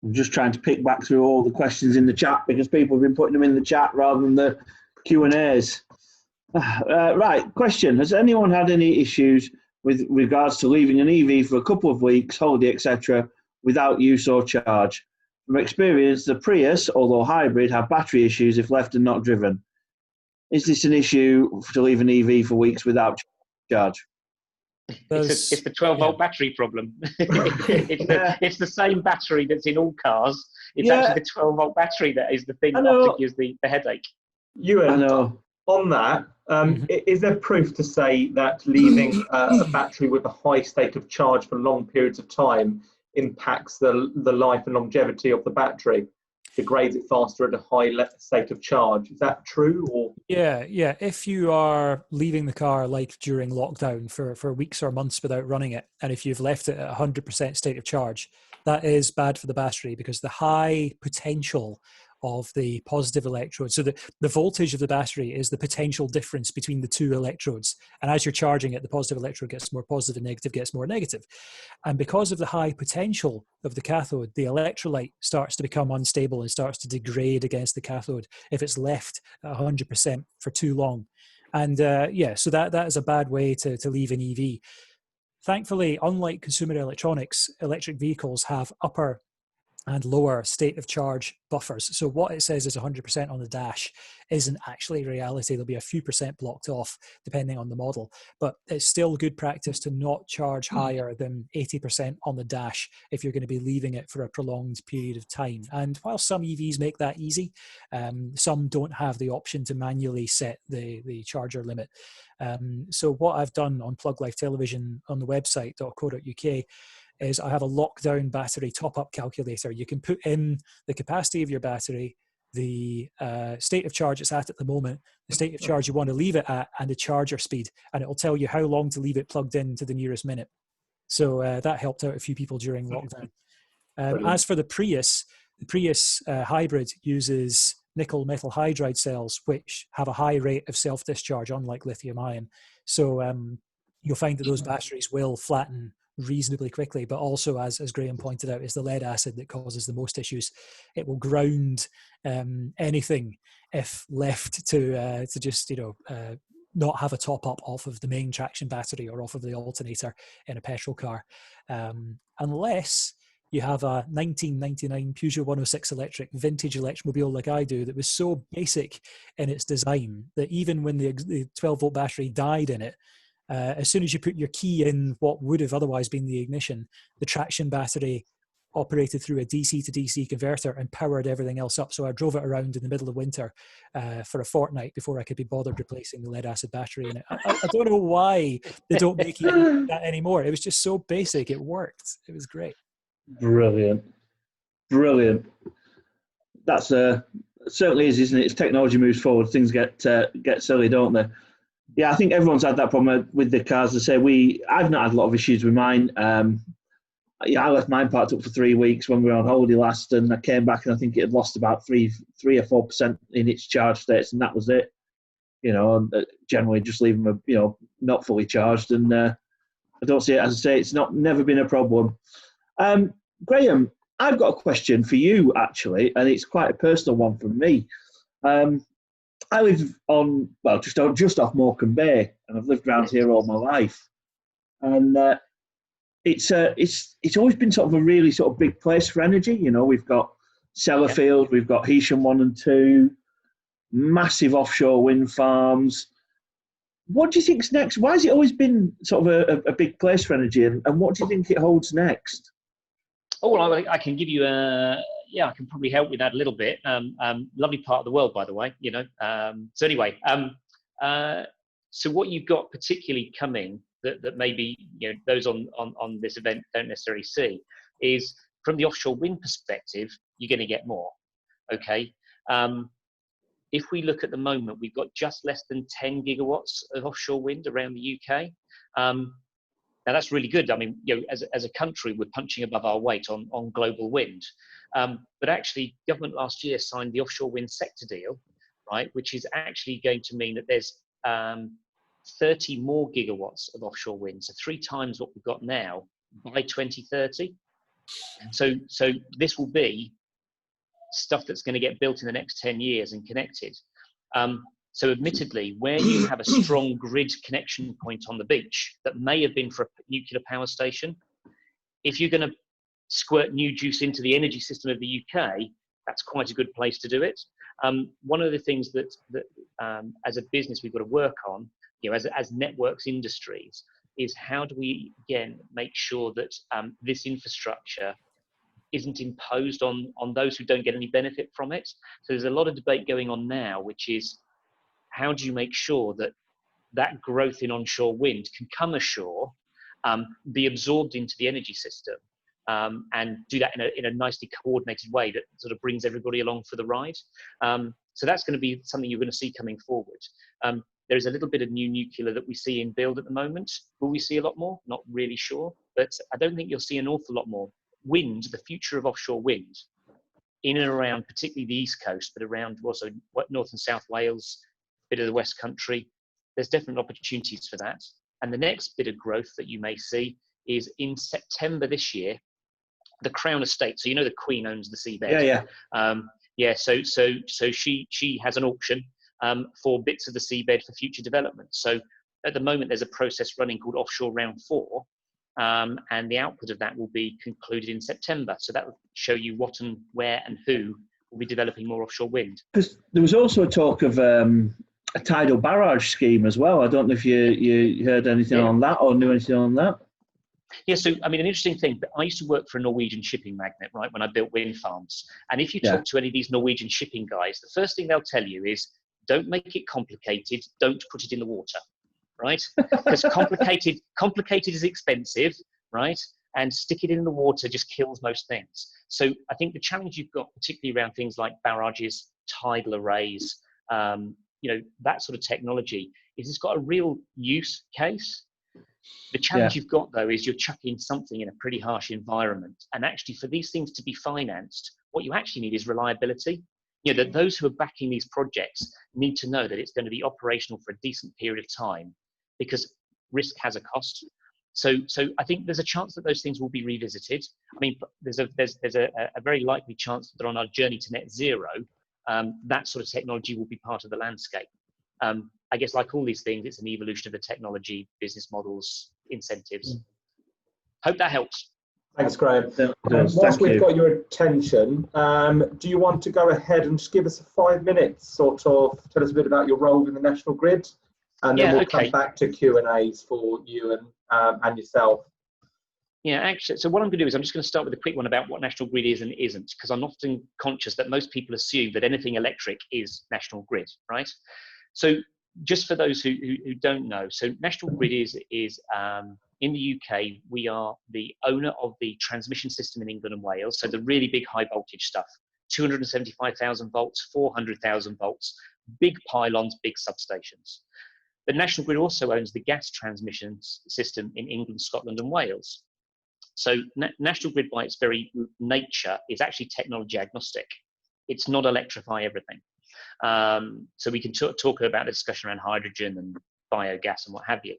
I'm just trying to pick back through all the questions in the chat because people have been putting them in the chat rather than the Q&As. Right, question. Has anyone had any issues with regards to leaving an EV for a couple of weeks, holiday, etc., without use or charge? From experience, the Prius, although hybrid, have battery issues if left and not driven. Is this an issue to leave an EV for weeks without charge? It's the 12-volt battery problem. It's the same battery that's in all cars. It's actually the 12-volt battery that is the thing that often gives the headache. Euan, I know. on that, is there proof to say that leaving a battery with a high state of charge for long periods of time impacts the life and longevity of the battery? Degrades it faster at a high state of charge. Is that true? Or Yeah. If you are leaving the car like during lockdown for weeks or months without running it, and if you've left it at 100% state of charge, that is bad for the battery, because the high potential of the positive electrode, so the voltage of the battery is the potential difference between the two electrodes, and as you're charging it, the positive electrode gets more positive and negative gets more negative. And because of the high potential of the cathode, the electrolyte starts to become unstable and starts to degrade against the cathode if it's left at 100% for too long. And so that is a bad way to leave an EV. Thankfully, unlike consumer electronics, electric vehicles have upper and lower state of charge buffers. So what it says is 100% on the dash isn't actually reality. There'll be a few percent blocked off depending on the model, but it's still good practice to not charge higher than 80% on the dash if you're going to be leaving it for a prolonged period of time. And while some EVs make that easy, some don't have the option to manually set the charger limit. So what I've done on Plug Life Television on the website .co.uk is I have a lockdown battery top-up calculator. You can put in the capacity of your battery, the state of charge it's at the moment, the state of charge you want to leave it at, and the charger speed, and it will tell you how long to leave it plugged in to the nearest minute. So that helped out a few people during lockdown. As for the Prius hybrid uses nickel metal hydride cells, which have a high rate of self-discharge, unlike lithium-ion. So you'll find that those batteries will flatten reasonably quickly, but also, as Graeme pointed out, is the lead acid that causes the most issues. It will ground anything if left to just not have a top up off of the main traction battery or off of the alternator in a petrol car, unless you have a 1999 Peugeot 106 electric vintage electromobile like I do, that was so basic in its design that even when the 12-volt battery died in it, as soon as you put your key in what would have otherwise been the ignition, the traction battery operated through a DC to DC converter and powered everything else up. So I drove it around in the middle of winter for a fortnight before I could be bothered replacing the lead acid battery in it. I don't know why they don't make that anymore. It was just so basic. It worked. It was great. Brilliant. That's certainly is, isn't it? As technology moves forward, things get silly, don't they? Yeah, I think everyone's had that problem with the cars. I say I've not had a lot of issues with mine. I left mine parked up for 3 weeks when we were on holiday last, and I came back and I think it had lost about 3 or 4% in its charge states, and that was it. Generally just leave them, not fully charged, and I don't see it, as I say, it's never been a problem. Graeme, I've got a question for you actually, and it's quite a personal one from me. I live on, just off Morecambe Bay, and I've lived around here all my life. And it's always been sort of a really sort of big place for energy. We've got Sellafield, we've got Heysham 1 and 2, massive offshore wind farms. What do you think's next? Why has it always been sort of a big place for energy, and what do you think it holds next? Oh, well, I can give you I can probably help with that a little bit. Lovely part of the world, by the way, So anyway, so what you've got particularly coming that maybe, those on this event don't necessarily see is, from the offshore wind perspective, you're going to get more. Okay. If we look at the moment, we've got just less than 10 gigawatts of offshore wind around the UK. Now that's really good. I mean, as a country, we're punching above our weight on global wind. But actually, government last year signed the offshore wind sector deal, right, which is actually going to mean that there's 30 more gigawatts of offshore wind, so 3 times what we've got now by 2030. So this will be stuff that's going to get built in the next 10 years and connected. So admittedly, where you have a strong grid connection point on the beach that may have been for a nuclear power station, if you're going to squirt new juice into the energy system of the UK, that's quite a good place to do it. one of the things that as a business we've got to work on, as networks industries, is how do we again make sure that this infrastructure isn't imposed on those who don't get any benefit from it. So there's a lot of debate going on now, which is how do you make sure that that growth in onshore wind can come ashore, be absorbed into the energy system, and do that in a nicely coordinated way that sort of brings everybody along for the ride. So that's going to be something you're going to see coming forward. There's a little bit of new nuclear that we see in build at the moment. Will we see a lot more? Not really sure, but I don't think you'll see an awful lot more. Wind, the future of offshore wind, in and around particularly the East Coast, but around also North and South Wales, a bit of the West Country, there's definite opportunities for that. And the next bit of growth that you may see is in September this year, the Crown Estate. So the Queen owns the seabed. So she has an auction for bits of the seabed for future development. So at the moment, there's a process running called Offshore Round 4, and the output of that will be concluded in September. So that will show you what and where and who will be developing more offshore wind. Because there was also a talk of a tidal barrage scheme as well. I don't know if you heard anything on that or knew anything on that. Yeah, so I mean, an interesting thing, I used to work for a Norwegian shipping magnate, right, when I built wind farms. And if you talk to any of these Norwegian shipping guys, the first thing they'll tell you is, don't make it complicated, don't put it in the water, right? Because complicated is expensive, right? And stick it in the water just kills most things. So I think the challenge you've got, particularly around things like barrages, tidal arrays, that sort of technology, is it's got a real use case. The challenge you've got, though, is you're chucking something in a pretty harsh environment. And actually, for these things to be financed, what you actually need is reliability. That those who are backing these projects need to know that it's going to be operational for a decent period of time, because risk has a cost. So I think there's a chance that those things will be revisited. I mean, there's a very likely chance that on our journey to net zero, that sort of technology will be part of the landscape. I guess, like all these things, it's an evolution of the technology, business models, incentives. Hope that helps. Thanks, Graeme. Whilst we've got your attention, do you want to go ahead and just give us 5 minutes, sort of tell us a bit about your role in the National Grid, and then we'll come back to Q&As for you and yourself. Yeah, actually, so what I'm going to do is I'm just going to start with a quick one about what National Grid is and isn't, because I'm often conscious that most people assume that anything electric is National Grid, right? So just for those who don't know, so National Grid is in the UK, we are the owner of the transmission system in England and Wales, so the really big high voltage stuff, 275,000 volts, 400,000 volts, big pylons, big substations. But National Grid also owns the gas transmission system in England, Scotland and Wales. So National Grid, by its very nature, is actually technology agnostic. It's not electrify everything. So we can talk about the discussion around hydrogen and biogas and what have you.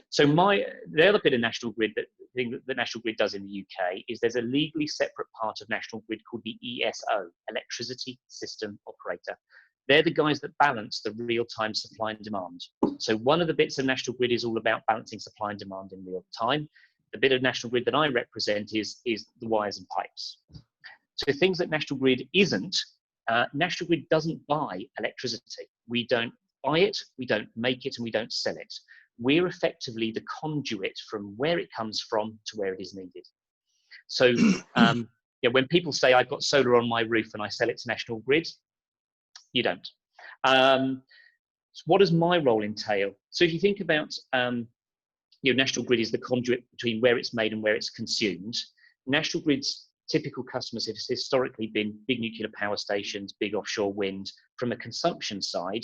So the other bit of National Grid that National Grid does in the UK is there's a legally separate part of National Grid called the ESO, Electricity System Operator. They're the guys that balance the real-time supply and demand. So one of the bits of National Grid is all about balancing supply and demand in real time. The bit of National Grid that I represent is the wires and pipes. So things that National Grid isn't, National Grid doesn't buy electricity. We don't buy it, we don't make it, and we don't sell it. We're effectively the conduit from where it comes from to where it is needed. So when people say I've got solar on my roof and I sell it to National Grid, you don't. So what does my role entail? So if you think about, National Grid is the conduit between where it's made and where it's consumed. National Grid's typical customers have historically been big nuclear power stations, big offshore wind. From a consumption side,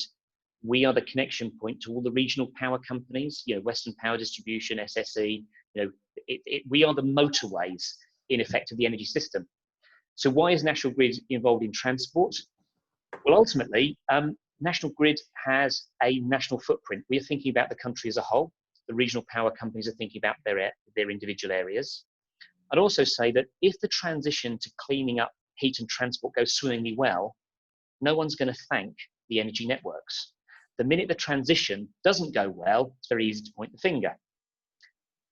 we are the connection point to all the regional power companies, Western Power Distribution, SSE. We are the motorways, in effect, of the energy system. So why is National Grid involved in transport? Well, ultimately, National Grid has a national footprint. We are thinking about the country as a whole. The regional power companies are thinking about their individual areas. I'd also say that if the transition to cleaning up heat and transport goes swimmingly well, no one's going to thank the energy networks. The minute the transition doesn't go well, it's very easy to point the finger.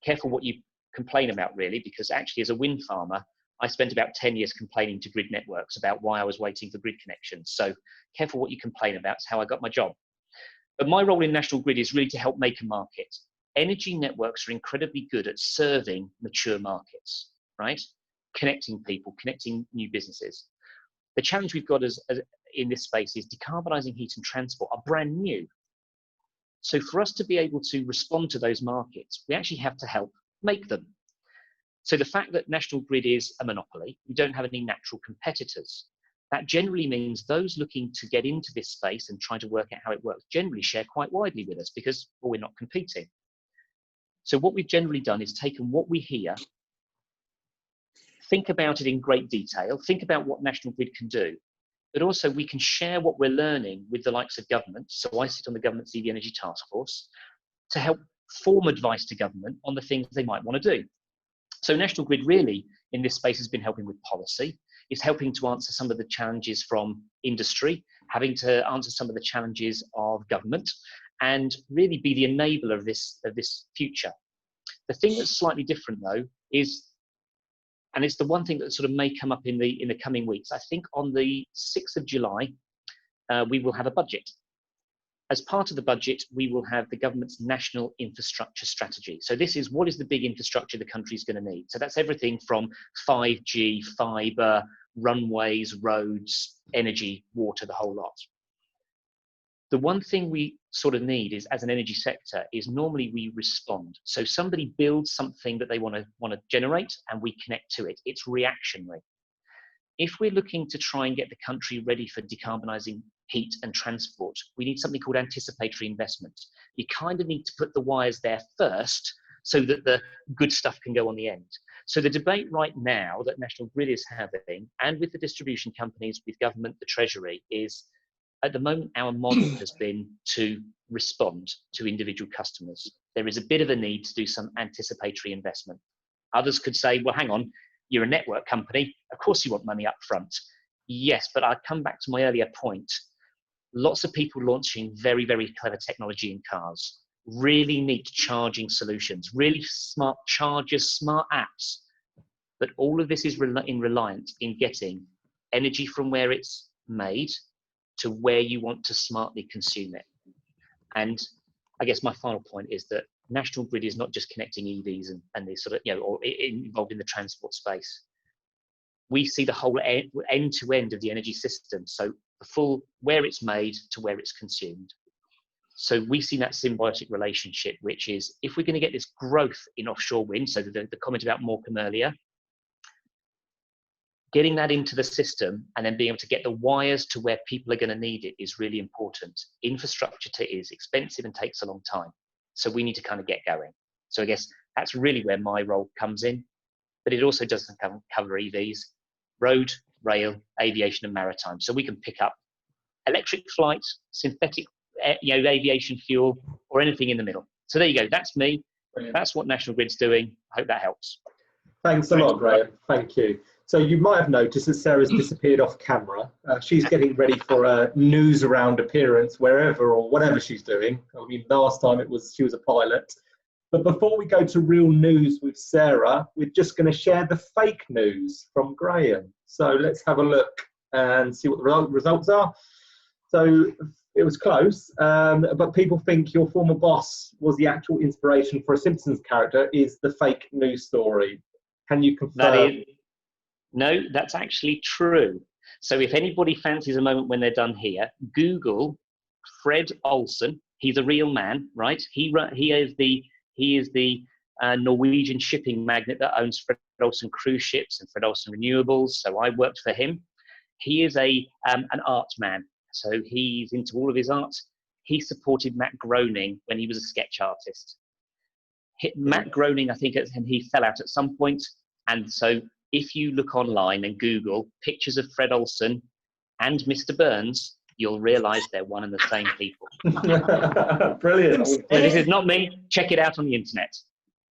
Careful what you complain about, really, because actually as a wind farmer, I spent about 10 years complaining to grid networks about why I was waiting for grid connections. So careful what you complain about. It's how I got my job. But my role in National Grid is really to help make a market. Energy networks are incredibly good at serving mature markets, right? Connecting people, connecting new businesses. The challenge we've got in this space is decarbonising heat and transport are brand new. So for us to be able to respond to those markets, we actually have to help make them. So the fact that National Grid is a monopoly, we don't have any natural competitors. That generally means those looking to get into this space and try to work out how it works generally share quite widely with us because, well, we're not competing. So what we've generally done is taken what we hear, think about it in great detail, think about what National Grid can do, but also we can share what we're learning with the likes of government. So I sit on the government's EV Energy Task Force to help form advice to government on the things they might want to do. So National Grid really in this space has been helping with policy. It's helping to answer some of the challenges from industry, having to answer some of the challenges of government, and really be the enabler of this future. The thing that's slightly different though is, and it's the one thing that sort of may come up in the coming weeks, I think on the 6th of July, we will have a budget. As part of the budget, we will have the government's national infrastructure strategy. So this is what is the big infrastructure the country's going to need. So that's everything from 5G, fibre, runways, roads, energy, water, the whole lot. The one thing we sort of need is, as an energy sector, is normally we respond. So somebody builds something that they want to generate and we connect to it. It's reactionary. If we're looking to try and get the country ready for decarbonising heat and transport, we need something called anticipatory investment. You kind of need to put the wires there first so that the good stuff can go on the end. So the debate right now that National Grid is having, and with the distribution companies, with government, the Treasury, is at the moment our model has been to respond to individual customers. There is a bit of a need to do some anticipatory investment. Others could say, well, hang on, you're a network company, of course you want money up front. Yes, but I'd come back to my earlier point. Lots of people launching very, very clever technology in cars, really neat charging solutions, really smart chargers, smart apps. But all of this is reliant in getting energy from where it's made to where you want to smartly consume it. And I guess my final point is that National Grid is not just connecting EVs and this sort of, or involved in the transport space. We see the whole end to end of the energy system. So the full, where it's made to where it's consumed. So we see that symbiotic relationship, which is if we're going to get this growth in offshore wind, so the comment about Morecambe earlier, getting that into the system and then being able to get the wires to where people are going to need it is really important. Infrastructure is expensive and takes a long time. So we need to kind of get going. So I guess that's really where my role comes in, but it also doesn't cover EVs, road, rail, aviation and maritime. So we can pick up electric flights, synthetic aviation fuel, or anything in the middle. So there you go, that's me. Brilliant. That's what National Grid's doing. I hope that helps. Thanks a lot, Graeme. Thank you. So you might have noticed that Sarah's disappeared off camera. She's getting ready for a news round appearance wherever or whatever she's doing. I mean, last time she was a pilot. But before we go to real news with Sarah, we're just going to share the fake news from Graeme. So let's have a look and see what the results are. So it was close, but people think your former boss was the actual inspiration for a Simpsons character is the fake news story. Can you confirm? No, that's actually true. So if anybody fancies a moment when they're done here, Google Fred Olsen. He's a real man, right? He is the Norwegian shipping magnate that owns Fred Olsen Cruise Ships and Fred Olsen Renewables. So I worked for him. He is an art man. So he's into all of his art. He supported Matt Groening when he was a sketch artist. Matt Groening, I think, and he fell out at some point. And so if you look online and Google pictures of Fred Olsen and Mr. Burns, you'll realise they're one and the same people. Brilliant. So this is not me. Check it out on the internet.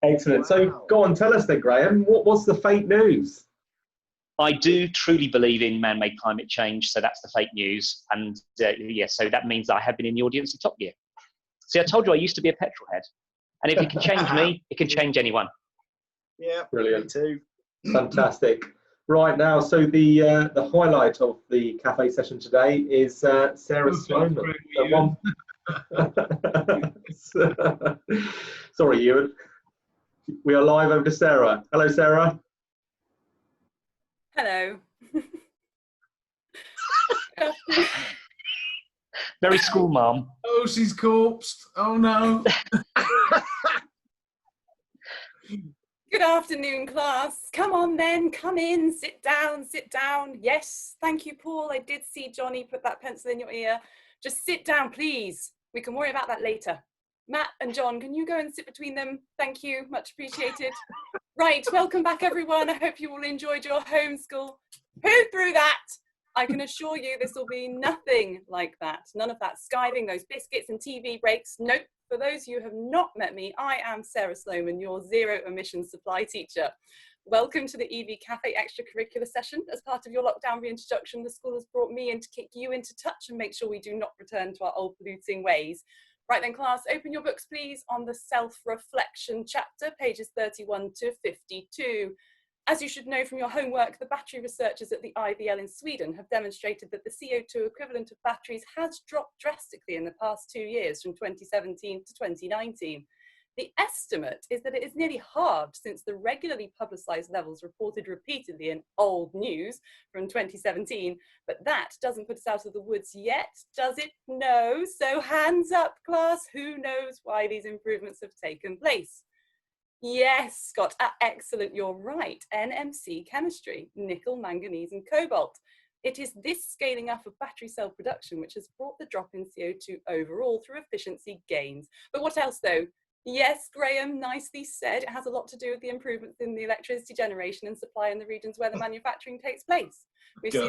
Excellent. So go on, tell us then, Graeme, what's the fake news? I do truly believe in man-made climate change, so that's the fake news. And yes, so that means I have been in the audience of Top Gear. See, I told you I used to be a petrol head. And if it can change me, it can change anyone. Yeah, brilliant. Me too. Fantastic. Right now, so the highlight of the cafe session today is Sara Sloman. Sorry, Euan. We are live over to Sara. Hello, Sara. Hello. Very school mom. Oh, she's corpsed. Oh no. Good afternoon, class. Come on then, come in, sit down, sit down. Yes, thank you, Paul. I did see Johnny put that pencil in your ear. Just sit down, please. We can worry about that later. Matt and John, can you go and sit between them? Thank you, much appreciated. Right, welcome back, everyone. I hope you all enjoyed your homeschool. Who threw that? I can assure you this will be nothing like that. None of that skiving, those biscuits and TV breaks. Nope. For those of you who have not met me, I am Sara Sloman, your zero emissions supply teacher. Welcome to the EV Cafe extracurricular session. As part of your lockdown reintroduction, the school has brought me in to kick you into touch and make sure we do not return to our old polluting ways. Right then, class, open your books, please, on the self-reflection chapter, pages 31 to 52. As you should know from your homework, the battery researchers at the IVL in Sweden have demonstrated that the CO2 equivalent of batteries has dropped drastically in the past 2 years, from 2017 to 2019. The estimate is that it is nearly halved since the regularly publicised levels reported repeatedly in old news from 2017, but that doesn't put us out of the woods yet, does it? No. So hands up, class. Who knows why these improvements have taken place? Yes, Scott, excellent, you're right. NMC chemistry, nickel, manganese and cobalt. It is this scaling up of battery cell production which has brought the drop in CO2 overall through efficiency gains. But what else though? Yes, Graeme, nicely said. It has a lot to do with the improvements in the electricity generation and supply in the regions where the manufacturing takes place. We've seen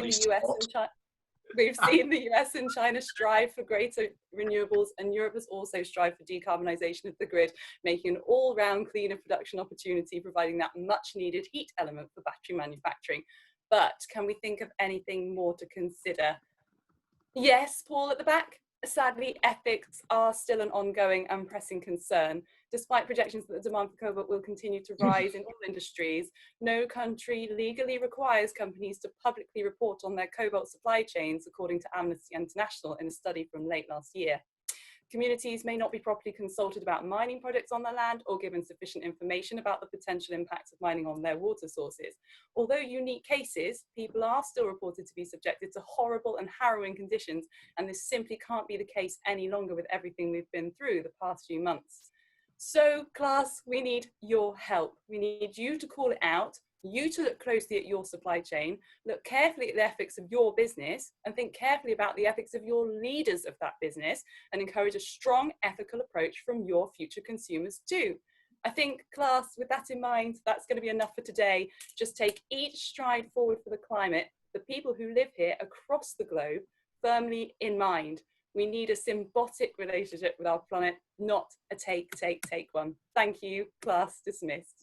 the US and China strive for greater renewables, and Europe has also strived for decarbonisation of the grid, making an all-round cleaner production opportunity, providing that much-needed heat element for battery manufacturing. But can we think of anything more to consider? Yes, Paul at the back? Sadly, ethics are still an ongoing and pressing concern. Despite projections that the demand for cobalt will continue to rise in all industries, no country legally requires companies to publicly report on their cobalt supply chains, according to Amnesty International in a study from late last year. Communities may not be properly consulted about mining projects on their land or given sufficient information about the potential impacts of mining on their water sources. Although unique cases, people are still reported to be subjected to horrible and harrowing conditions, and this simply can't be the case any longer with everything we've been through the past few months. So, class, we need your help. We need you to call it out, you to look closely at your supply chain, look carefully at the ethics of your business, and think carefully about the ethics of your leaders of that business, and encourage a strong ethical approach from your future consumers too. I think, class, with that in mind, that's going to be enough for today. Just take each stride forward for the climate, the people who live here across the globe, firmly in mind. We need a symbiotic relationship with our planet, not a take one. Thank you. Class dismissed.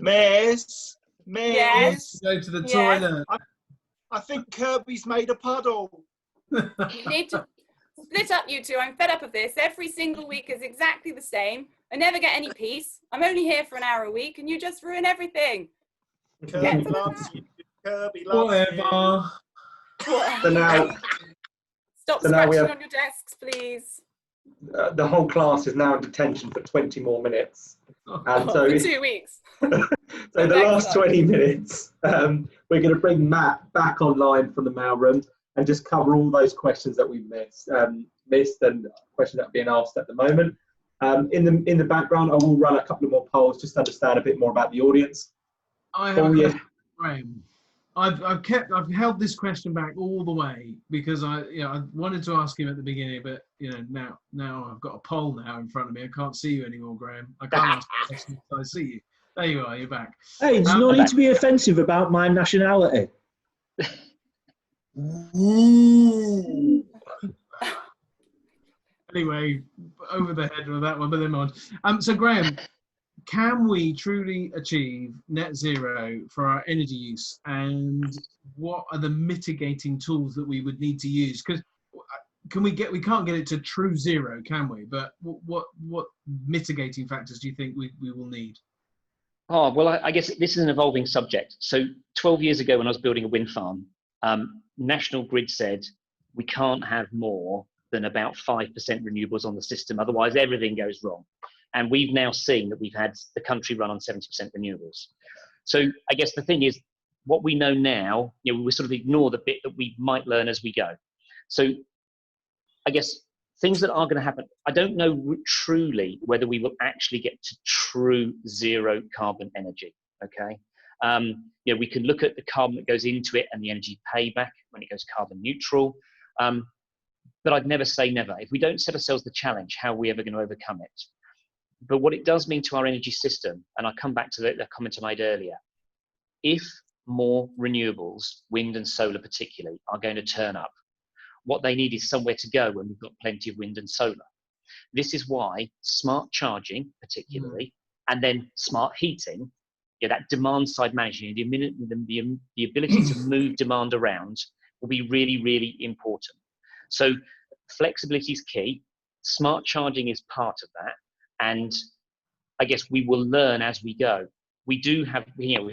Miss, Yes. Go to the toilet. I think Kirby's made a puddle. You need to split up, you two. I'm fed up of this. Every single week is exactly the same. I never get any peace. I'm only here for an hour a week and you just ruin everything. Kirby loves you. Kirby loves you. So now, Stop so now scratching we have, on your desks, please. the whole class is now in detention for 20 more minutes. And so For 2 weeks. So the last 20 minutes, we're going to bring Matt back online from the mailroom and just cover all those questions that we've missed and questions that are being asked at the moment. In the background, I will run a couple of more polls just to understand a bit more about the audience. I have a question, Graeme. I've held this question back all the way because I wanted to ask him at the beginning, but now I've got a poll now in front of me. I can't see you anymore, Graeme. I can't ask the question until I see you. There you are. You're back. Hey, there's no need to be offensive about my nationality. Anyway, over the head with that one, but never mind. So Graeme, can we truly achieve net zero for our energy use, and what are the mitigating tools that we would need to use? Because we can't get it to true zero, can we? But what mitigating factors do you think we will need? Oh, well, I guess this is an evolving subject. So 12 years ago when I was building a wind farm, National Grid said we can't have more than about 5% renewables on the system, otherwise everything goes wrong. And we've now seen that we've had the country run on 70% renewables. So I guess the thing is, what we know now, we sort of ignore the bit that we might learn as we go. So I guess things that are going to happen, I don't know truly whether we will actually get to true zero carbon energy, okay? We can look at the carbon that goes into it and the energy payback when it goes carbon neutral, but I'd never say never. If we don't set ourselves the challenge, how are we ever going to overcome it? But what it does mean to our energy system, and I'll come back to the comment I made earlier, if more renewables, wind and solar particularly, are going to turn up, what they need is somewhere to go when we've got plenty of wind and solar. This is why smart charging, particularly, and then smart heating, that demand side management, the ability to move demand around will be really, really important. So flexibility is key. Smart charging is part of that. And I guess we will learn as we go. We do have,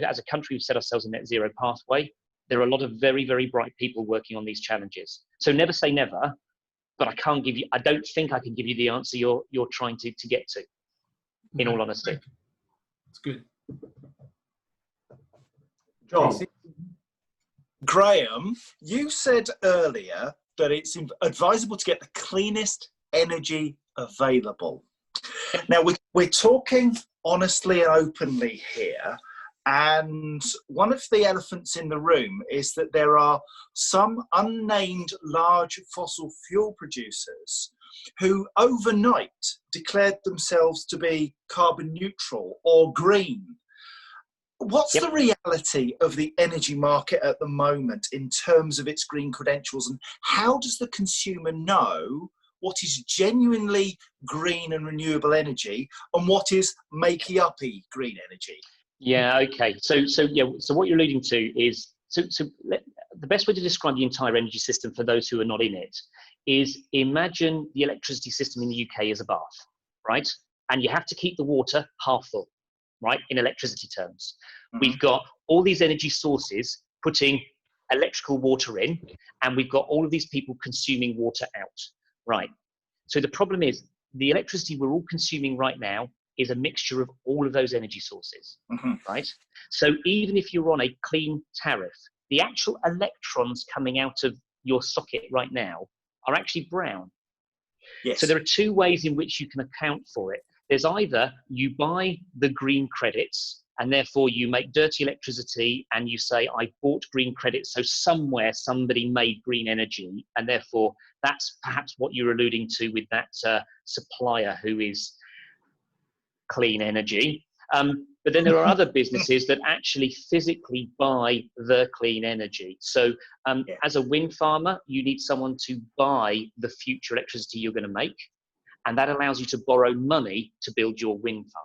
as a country, we've set ourselves a net zero pathway. There are a lot of very, very bright people working on these challenges. So never say never, but I don't think I can give you the answer you're trying to get to, in all honesty. That's good. John. Graeme, you said earlier that it's advisable to get the cleanest energy available. Now, we're talking honestly and openly here, and one of the elephants in the room is that there are some unnamed large fossil fuel producers who overnight declared themselves to be carbon neutral or green. What's the reality of the energy market at the moment in terms of its green credentials, and how does the consumer know what is genuinely green and renewable energy and what is makey-uppy green energy? Yeah, okay. So what you're alluding to is, the best way to describe the entire energy system for those who are not in it is, imagine the electricity system in the UK as a bath, right? And you have to keep the water half full, right, in electricity terms. Mm-hmm. We've got all these energy sources putting electrical water in, and we've got all of these people consuming water out, right? So the problem is, the electricity we're all consuming right now is a mixture of all of those energy sources, right? So even if you're on a clean tariff, the actual electrons coming out of your socket right now are actually brown. Yes. So there are two ways in which you can account for it. There's either you buy the green credits and therefore you make dirty electricity and you say, I bought green credits, so somewhere somebody made green energy, and therefore that's perhaps what you're alluding to with that supplier who is clean energy. But then there are other businesses that actually physically buy the clean energy. So as a wind farmer, you need someone to buy the future electricity you're going to make, and that allows you to borrow money to build your wind farm.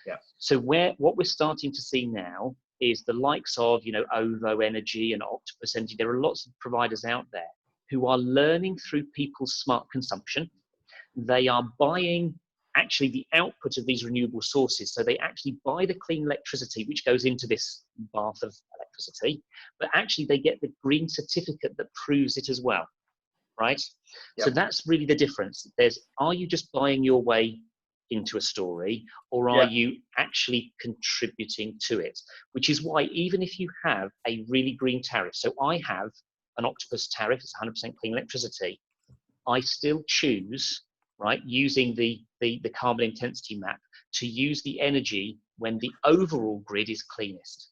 Yeah. So what we're starting to see now is the likes of, OVO Energy and Octopus Energy. There are lots of providers out there who are learning through people's smart consumption. They are buying actually the output of these renewable sources. So they actually buy the clean electricity, which goes into this bath of electricity, but actually they get the green certificate that proves it as well, right? Yep. So that's really the difference. Are you just buying your way into a story, or are you actually contributing to it? Which is why, even if you have a really green tariff, so I have an Octopus tariff, it's 100% clean electricity, I still choose, right, using the carbon intensity map, to use the energy when the overall grid is cleanest.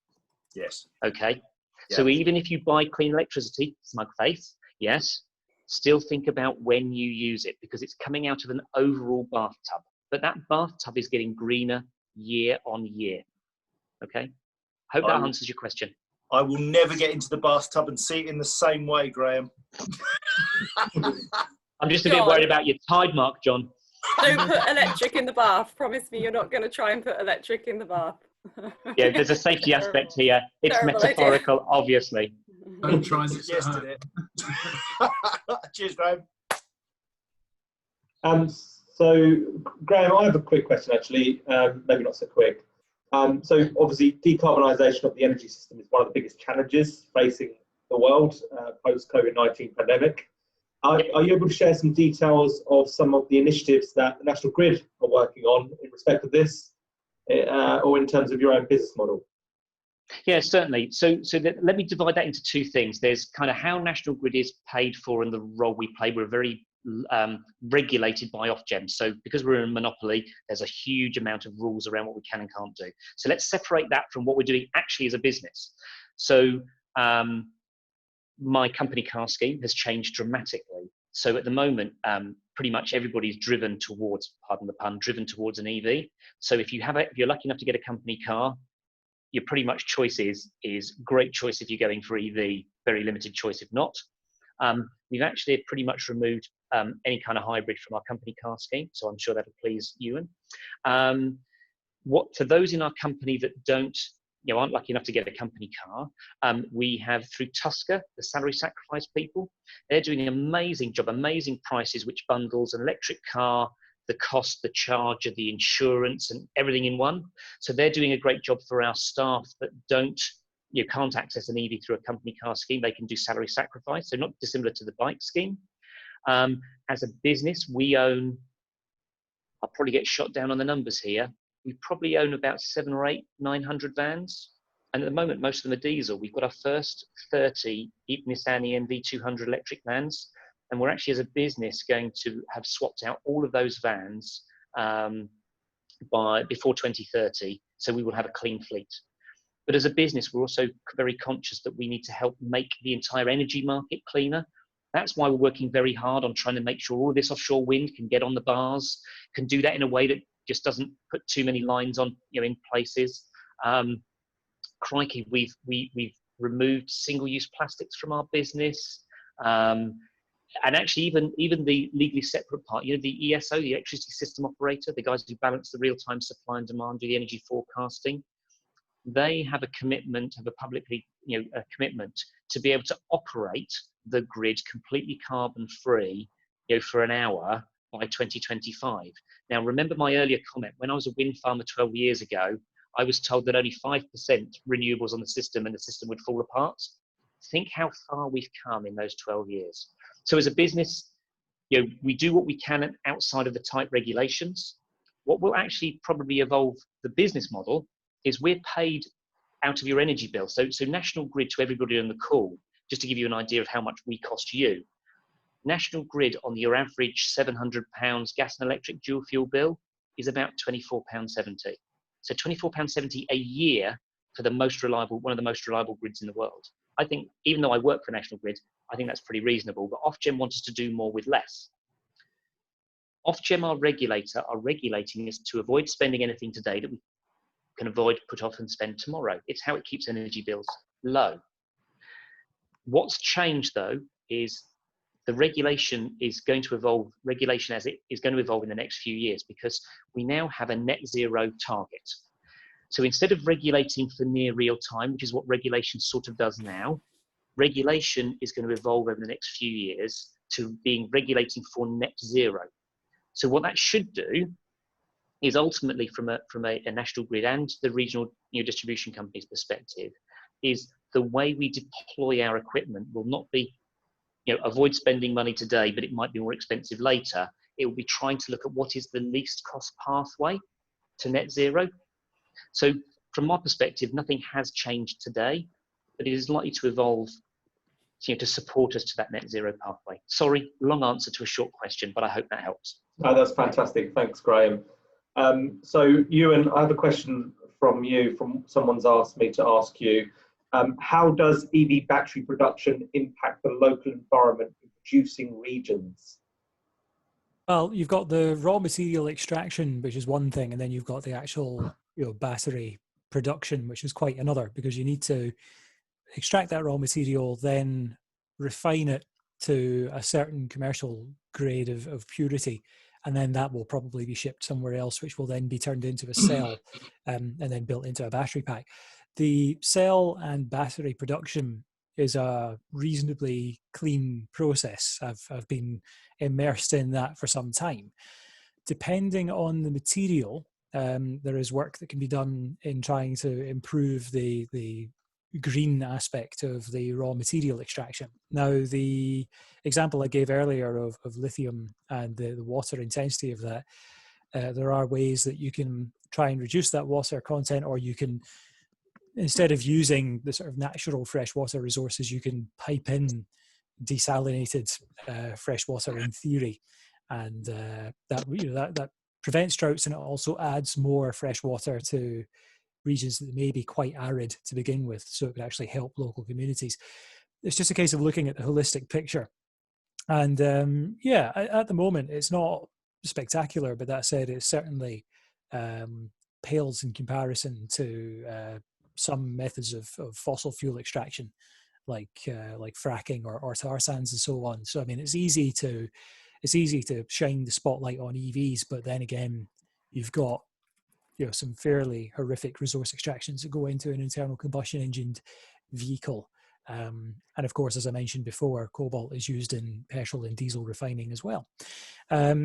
Yes. Okay. Yeah. So even if you buy clean electricity, smug face, yes, still think about when you use it, because it's coming out of an overall bathtub. But that bathtub is getting greener year on year. Okay. Hope that answers your question. I will never get into the bathtub and see it in the same way, Graeme. I'm just a bit worried about your tide mark, John. Don't put electric in the bath. Promise me you're not going to try and put electric in the bath. Yeah, there's a safety aspect here. It's metaphorical, idea. Obviously. Don't try and suggest it. Cheers, Graeme. So, Graeme, I have a quick question, actually. Maybe not so quick. So obviously decarbonisation of the energy system is one of the biggest challenges facing the world post-COVID-19 pandemic. Are you able to share some details of some of the initiatives that the National Grid are working on in respect of this, or in terms of your own business model? Yeah, certainly. So let me divide that into two things. There's kind of how National Grid is paid for and the role we play. We're very regulated by Ofgem. So because we're in a monopoly, there's a huge amount of rules around what we can and can't do. So let's separate that from what we're doing actually as a business. So my company car scheme has changed dramatically. So at the moment, pretty much everybody's driven towards, pardon the pun, driven towards an EV. So if you're lucky enough to get a company car, your pretty much choice is great choice if you're going for EV, very limited choice if not. We've actually pretty much removed any kind of hybrid from our company car scheme, so I'm sure that'll please Euan. For those in our company that aren't lucky enough to get a company car, we have through Tusker, the salary sacrifice people. They're doing an amazing job, amazing prices, which bundles an electric car, the cost, the charger, the insurance, and everything in one. So they're doing a great job for our staff that can't access an EV through a company car scheme. They can do salary sacrifice, so not dissimilar to the bike scheme. As a business, we own, I'll probably get shot down on the numbers here, we probably own about 700 or 900 vans. And at the moment, most of them are diesel. We've got our first 30 Nissan ENV 200 electric vans. And we're actually, as a business, going to have swapped out all of those vans before 2030. So we will have a clean fleet. But as a business, we're also very conscious that we need to help make the entire energy market cleaner. That's why we're working very hard on trying to make sure all of this offshore wind can get on the bars, can do that in a way that just doesn't put too many lines on, in places. Crikey, we've removed single-use plastics from our business. And actually, even the legally separate part, the ESO, the electricity system operator, the guys who balance the real-time supply and demand, do the energy forecasting, they have a commitment, a commitment to be able to operate the grid completely carbon-free, for an hour by 2025. Now, remember my earlier comment, when I was a wind farmer 12 years ago, I was told that only 5% renewables on the system and the system would fall apart. Think how far we've come in those 12 years. So as a business, we do what we can outside of the tight regulations. What will actually probably evolve the business model is we're paid out of your energy bill. So National Grid, to everybody on the call, just to give you an idea of how much we cost you, National Grid on your average £700 gas and electric dual fuel bill is about £24.70. So £24.70 a year for one of the most reliable grids in the world. I think, even though I work for National Grid, I think that's pretty reasonable, but Ofgem wants us to do more with less. Ofgem, our regulator, are regulating us to avoid spending anything today that we can avoid, put off and spend tomorrow. It's how it keeps energy bills low. What's changed though is the regulation is going to evolve, as it is going to evolve in the next few years, because we now have a net zero target. So instead of regulating for near real time, which is what regulation sort of does now, regulation is going to evolve over the next few years to being regulating for net zero. So what that should do is ultimately, from a National Grid and the regional distribution companies' perspective, is the way we deploy our equipment will not be, avoid spending money today, but it might be more expensive later. It will be trying to look at what is the least cost pathway to net zero. So from my perspective, nothing has changed today, but it is likely to evolve to support us to that net zero pathway. Sorry, long answer to a short question, but I hope that helps. Oh, that's fantastic. Thanks, Graeme. So Euan, I have a question from you, from someone's asked me to ask you. How does EV battery production impact the local environment in producing regions? Well, you've got the raw material extraction, which is one thing, and then you've got the actual battery production, which is quite another, because you need to extract that raw material, then refine it to a certain commercial grade of purity, and then that will probably be shipped somewhere else, which will then be turned into a cell and then built into a battery pack. The cell and battery production is a reasonably clean process. I've been immersed in that for some time. Depending on the material, There is work that can be done in trying to improve the green aspect of the raw material extraction. Now, the example I gave earlier of lithium and the water intensity of that, there are ways that you can try and reduce that water content, or you can, instead of using the sort of natural freshwater resources, you can pipe in desalinated fresh water in theory, and that prevents droughts, and it also adds more fresh water to regions that may be quite arid to begin with, so it could actually help local communities. It's just a case of looking at the holistic picture. And at the moment it's not spectacular, but that said, it certainly pales in comparison to some methods of fossil fuel extraction, like fracking or tar sands and so on. So I mean, it's easy to shine the spotlight on EVs, but then again, you've got some fairly horrific resource extractions that go into an internal combustion engined vehicle. And of course, as I mentioned before, cobalt is used in petrol and diesel refining as well.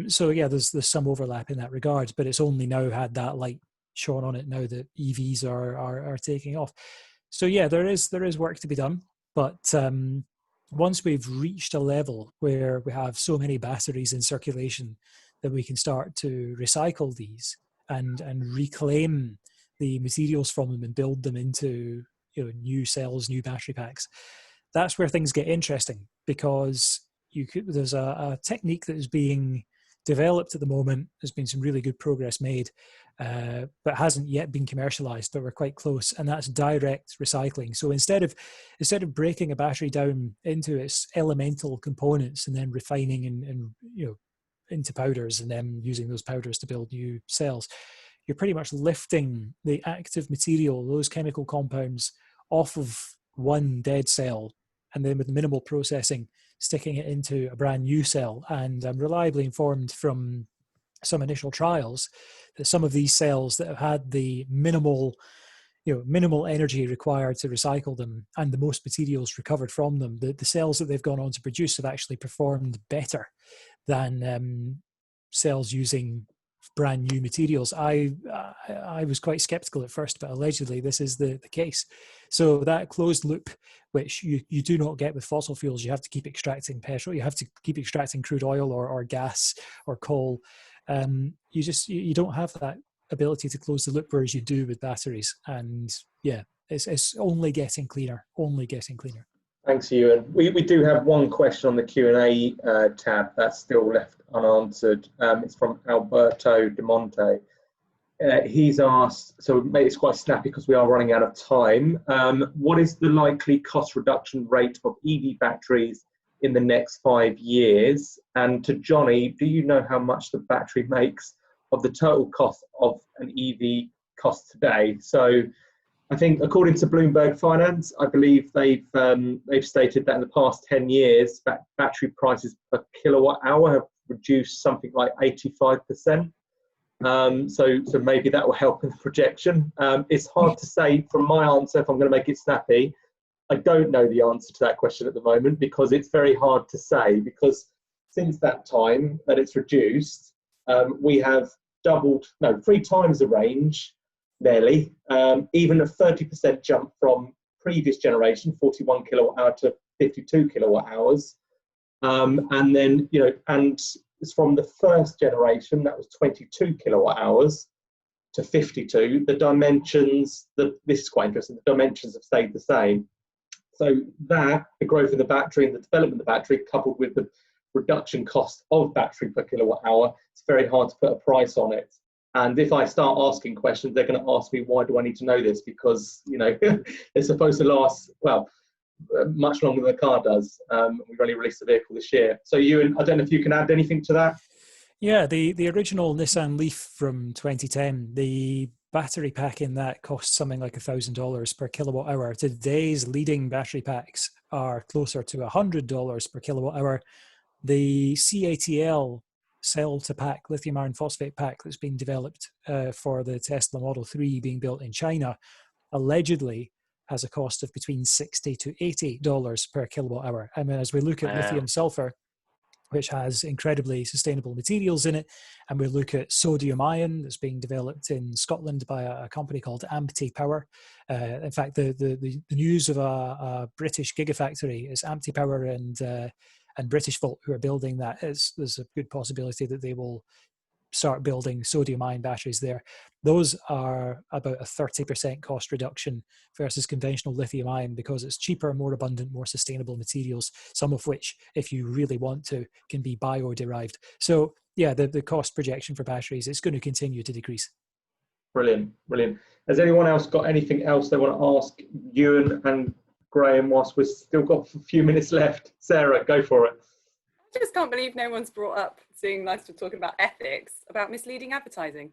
So yeah, there's some overlap in that regard, but it's only now had that light shone on it now that EVs are taking off. So yeah, there is work to be done, but once we've reached a level where we have so many batteries in circulation that we can start to recycle these and reclaim the materials from them and build them into new cells, new battery packs, that's where things get interesting, because there's a technique that is being developed at the moment. There's been some really good progress made, but hasn't yet been commercialized, but we're quite close, and that's direct recycling. So instead of breaking a battery down into its elemental components and then refining and into powders and then using those powders to build new cells, you're pretty much lifting the active material, those chemical compounds, off of one dead cell, and then with minimal processing, sticking it into a brand new cell. And I'm reliably informed from some initial trials that some of these cells that have had the minimal energy required to recycle them and the most materials recovered from them, the cells that they've gone on to produce have actually performed better than cells using brand new materials. I was quite skeptical at first, but allegedly this is the case. So that closed loop, which you do not get with fossil fuels, you have to keep extracting petrol, you have to keep extracting crude oil or gas or coal. You don't have that ability to close the loop, whereas you do with batteries. And yeah, it's only getting cleaner. Thanks, Euan. We do have one question on the Q&A tab that's still left unanswered. It's from Alberto De Monte. He's asked, so it's quite snappy because we are running out of time. What is the likely cost reduction rate of EV batteries in the next 5 years? And to Jonny, do you know how much the battery makes of the total cost of an EV cost today? So I think according to Bloomberg Finance, I believe they've stated that in the past 10 years, battery prices per kilowatt hour have reduced something like 85%. So maybe that will help in the projection. It's hard to say from my answer, if I'm going to make it snappy. I don't know the answer to that question at the moment, because it's very hard to say, because since that time that it's reduced, we have 3 times the range, nearly, even a 30% jump from previous generation, 41 kilowatt hour to 52 kilowatt hours. And then, and it's from the first generation, that was 22 kilowatt hours to 52. The dimensions, this is quite interesting, the dimensions have stayed the same. So the growth in the battery and the development of the battery, coupled with the reduction cost of battery per kilowatt hour, it's very hard to put a price on it. And if I start asking questions, they're going to ask me, why do I need to know this? Because, it's supposed to last, much longer than the car does. We've only released the vehicle this year. So Euan, I don't know if you can add anything to that. Yeah, the original Nissan Leaf from 2010, the battery pack in that costs something like $1,000 per kilowatt hour. Today's leading battery packs are closer to $100 per kilowatt hour. The CATL cell to pack lithium iron phosphate pack that's been developed for the Tesla Model 3 being built in China allegedly has a cost of between $60 to $80 per kilowatt hour. I mean, as we look at lithium sulfur, which has incredibly sustainable materials in it. And we look at sodium-ion that's being developed in Scotland by a company called Ampty Power. In fact, the news of a British gigafactory is Ampty Power and Britishvolt who are building that. There's a good possibility that they will start building sodium-ion batteries there. Those are about a 30% cost reduction versus conventional lithium-ion because it's cheaper, more abundant, more sustainable materials, some of which, if you really want to, can be bio-derived. So yeah, the cost projection for batteries is going to continue to decrease. Brilliant, brilliant. Has anyone else got anything else they want to ask Euan and Graeme whilst we've still got a few minutes left? Sarah, go for it. I just can't believe no one's brought up, seeing nice to talking about ethics, about misleading advertising.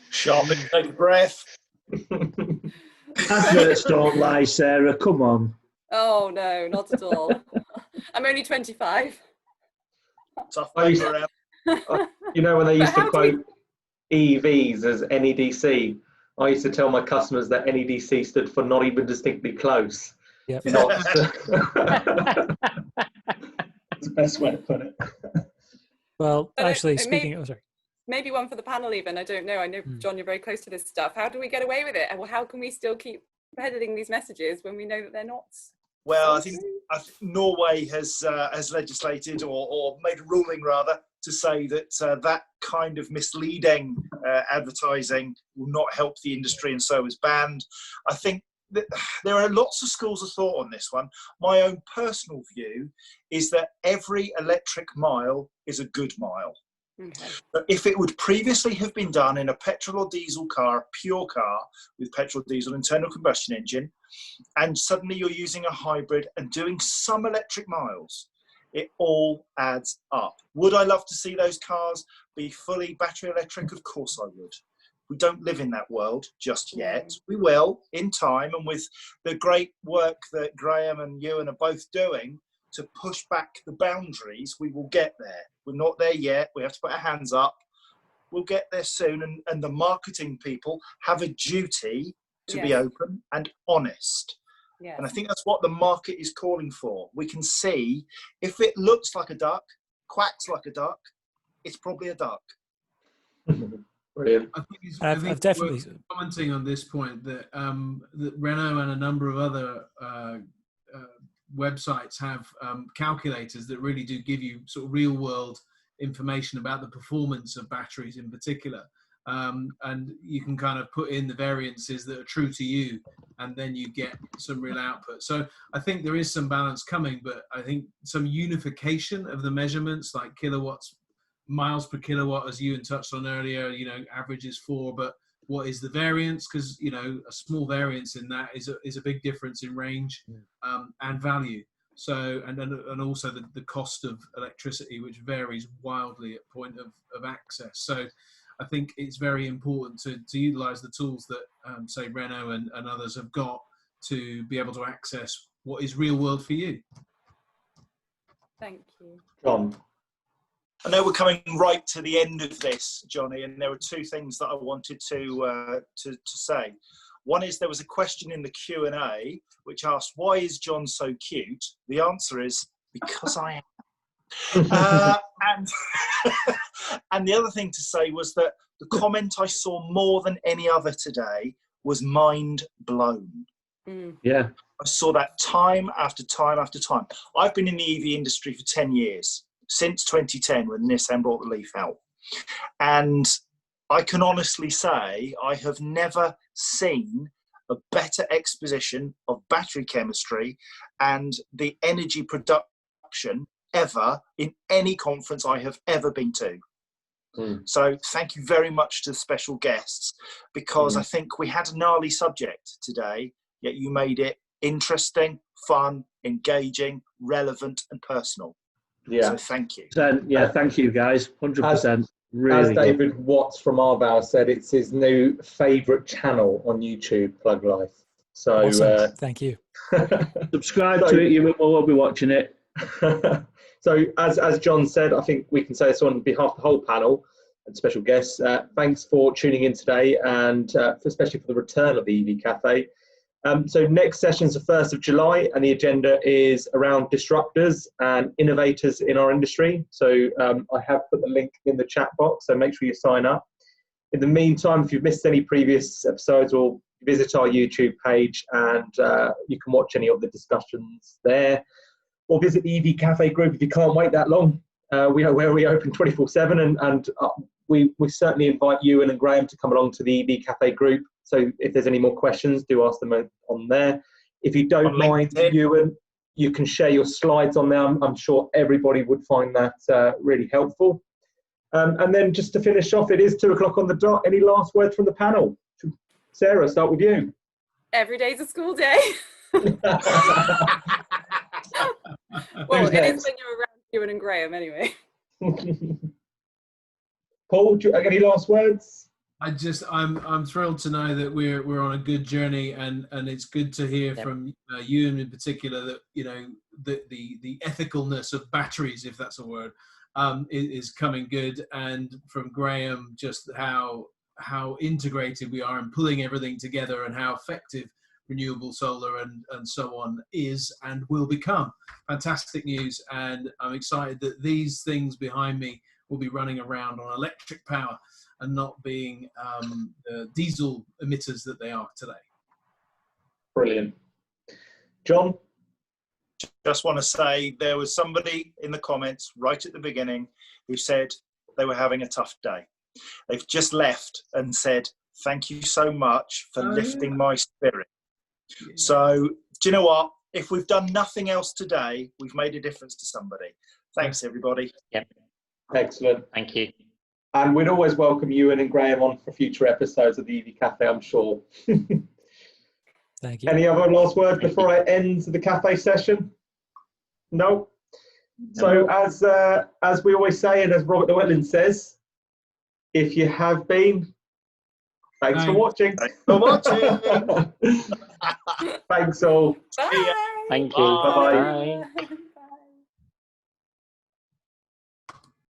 Sharp, take a breath. Adverts don't lie, Sarah. Come on. Oh no, not at all. I'm only 25. Tough paper out. You know, when they used But to how quote EVs as NEDC, I used to tell my customers that NEDC stood for not even distinctly close. Yep. Not that's the best way to put it. Well, But actually, it speaking of, sorry. Maybe one for the panel even, I don't know. I know, John, you're very close to this stuff. How do we get away with it? Well, how can we still keep peddling these messages when we know that they're not? Well, I think Norway has legislated or made a ruling rather to say that that kind of misleading advertising will not help the industry and so is banned. I think that there are lots of schools of thought on this one. My own personal view is that every electric mile is a good mile. Okay. But if it would previously have been done in a petrol or diesel car, pure car with petrol, diesel, internal combustion engine, and suddenly you're using a hybrid and doing some electric miles, it all adds up. Would I love to see those cars be fully battery electric? Of course I would. We don't live in that world just yet. We will in time, and with the great work that Graeme and Euan are both doing to push back the boundaries, we will get there. We're not there yet. We have to put our hands up. We'll get there soon, and the marketing people have a duty to be open and honest. Yes. And I think that's what the market is calling for. We can see if it looks like a duck, quacks like a duck, it's probably a duck. Brilliant. I think it's I've definitely worth commenting on this point that that Renault and a number of other websites have calculators that really do give you sort of real world information about the performance of batteries in particular. And you can kind of put in the variances that are true to you, and then you get some real output. So I think there is some balance coming, but I think some unification of the measurements, like kilowatts, miles per kilowatt, as Euan touched on earlier, you know, average is 4, but what is the variance? Because, you know, a small variance in that is a big difference in range and value. So, and also the cost of electricity, which varies wildly at point of access. So I think it's very important to utilize the tools that, say, Renault and others have got to be able to access what is real world for you. Thank you. John. I know we're coming right to the end of this, Johnny, and there were two things that I wanted to say. One is there was a question in the Q&A which asked, why is John so cute? The answer is, because I am. And the other thing to say was that the comment I saw more than any other today was mind blown. Yeah. I saw that time after time after time. I've been in the EV industry for 10 years. Since 2010 when Nissan brought the Leaf out. And I can honestly say I have never seen a better exposition of battery chemistry and the energy production ever in any conference I have ever been to. So thank you very much to the special guests, because I think we had a gnarly subject today, yet you made it interesting, fun, engaging, relevant and personal. Yeah. So thank you. Yeah, thank you guys. 100%. Really as good. David Watts from Arval said, it's his new favourite channel on YouTube, Plug Life. So awesome. Thank you. Subscribe to it, you will be watching it. So as John said, I think we can say this on behalf of the whole panel and special guests. Thanks for tuning in today, and especially for the return of the EV Cafe. So next session is the 1st of July, and the agenda is around disruptors and innovators in our industry. So I have put the link in the chat box, so make sure you sign up. In the meantime, if you've missed any previous episodes, or visit our YouTube page, and you can watch any of the discussions there, or visit the EV Cafe group if you can't wait that long. We are where we open 24/7, and we certainly invite Euan and Graeme to come along to the EV Cafe group. So if there's any more questions, do ask them on there. If you don't mind, Euan, you can share your slides on there. I'm sure everybody would find that really helpful. And then just to finish off, it is 2 o'clock on the dot. Any last words from the panel? Sarah, start with you. Every day's a school day. Well, it is when you're around Euan and Graeme anyway. Paul, any last words? I'm thrilled to know that we're on a good journey, and it's good to hear from Euan in particular that, you know, the ethicalness of batteries, if that's a word, is coming good, and from Graeme just how integrated we are in pulling everything together, and how effective renewable solar and so on is and will become. Fantastic news, and I'm excited that these things behind me will be running around on electric power and not being the diesel emitters that they are today. Brilliant. John? Just want to say there was somebody in the comments right at the beginning who said they were having a tough day. They've just left and said, thank you so much for lifting my spirit. Yeah. So, do you know what? If we've done nothing else today, we've made a difference to somebody. Thanks, everybody. Yep. Excellent. Thank you. And we'd always welcome Euan and Graeme on for future episodes of the EV Cafe, I'm sure. Thank you. Any other last words before I end the cafe session? No? So as we always say, and as Robert Llewellyn says, if you have been, thanks for watching. Thanks for watching. Thanks all. Bye. Thank you. Bye-bye. Bye.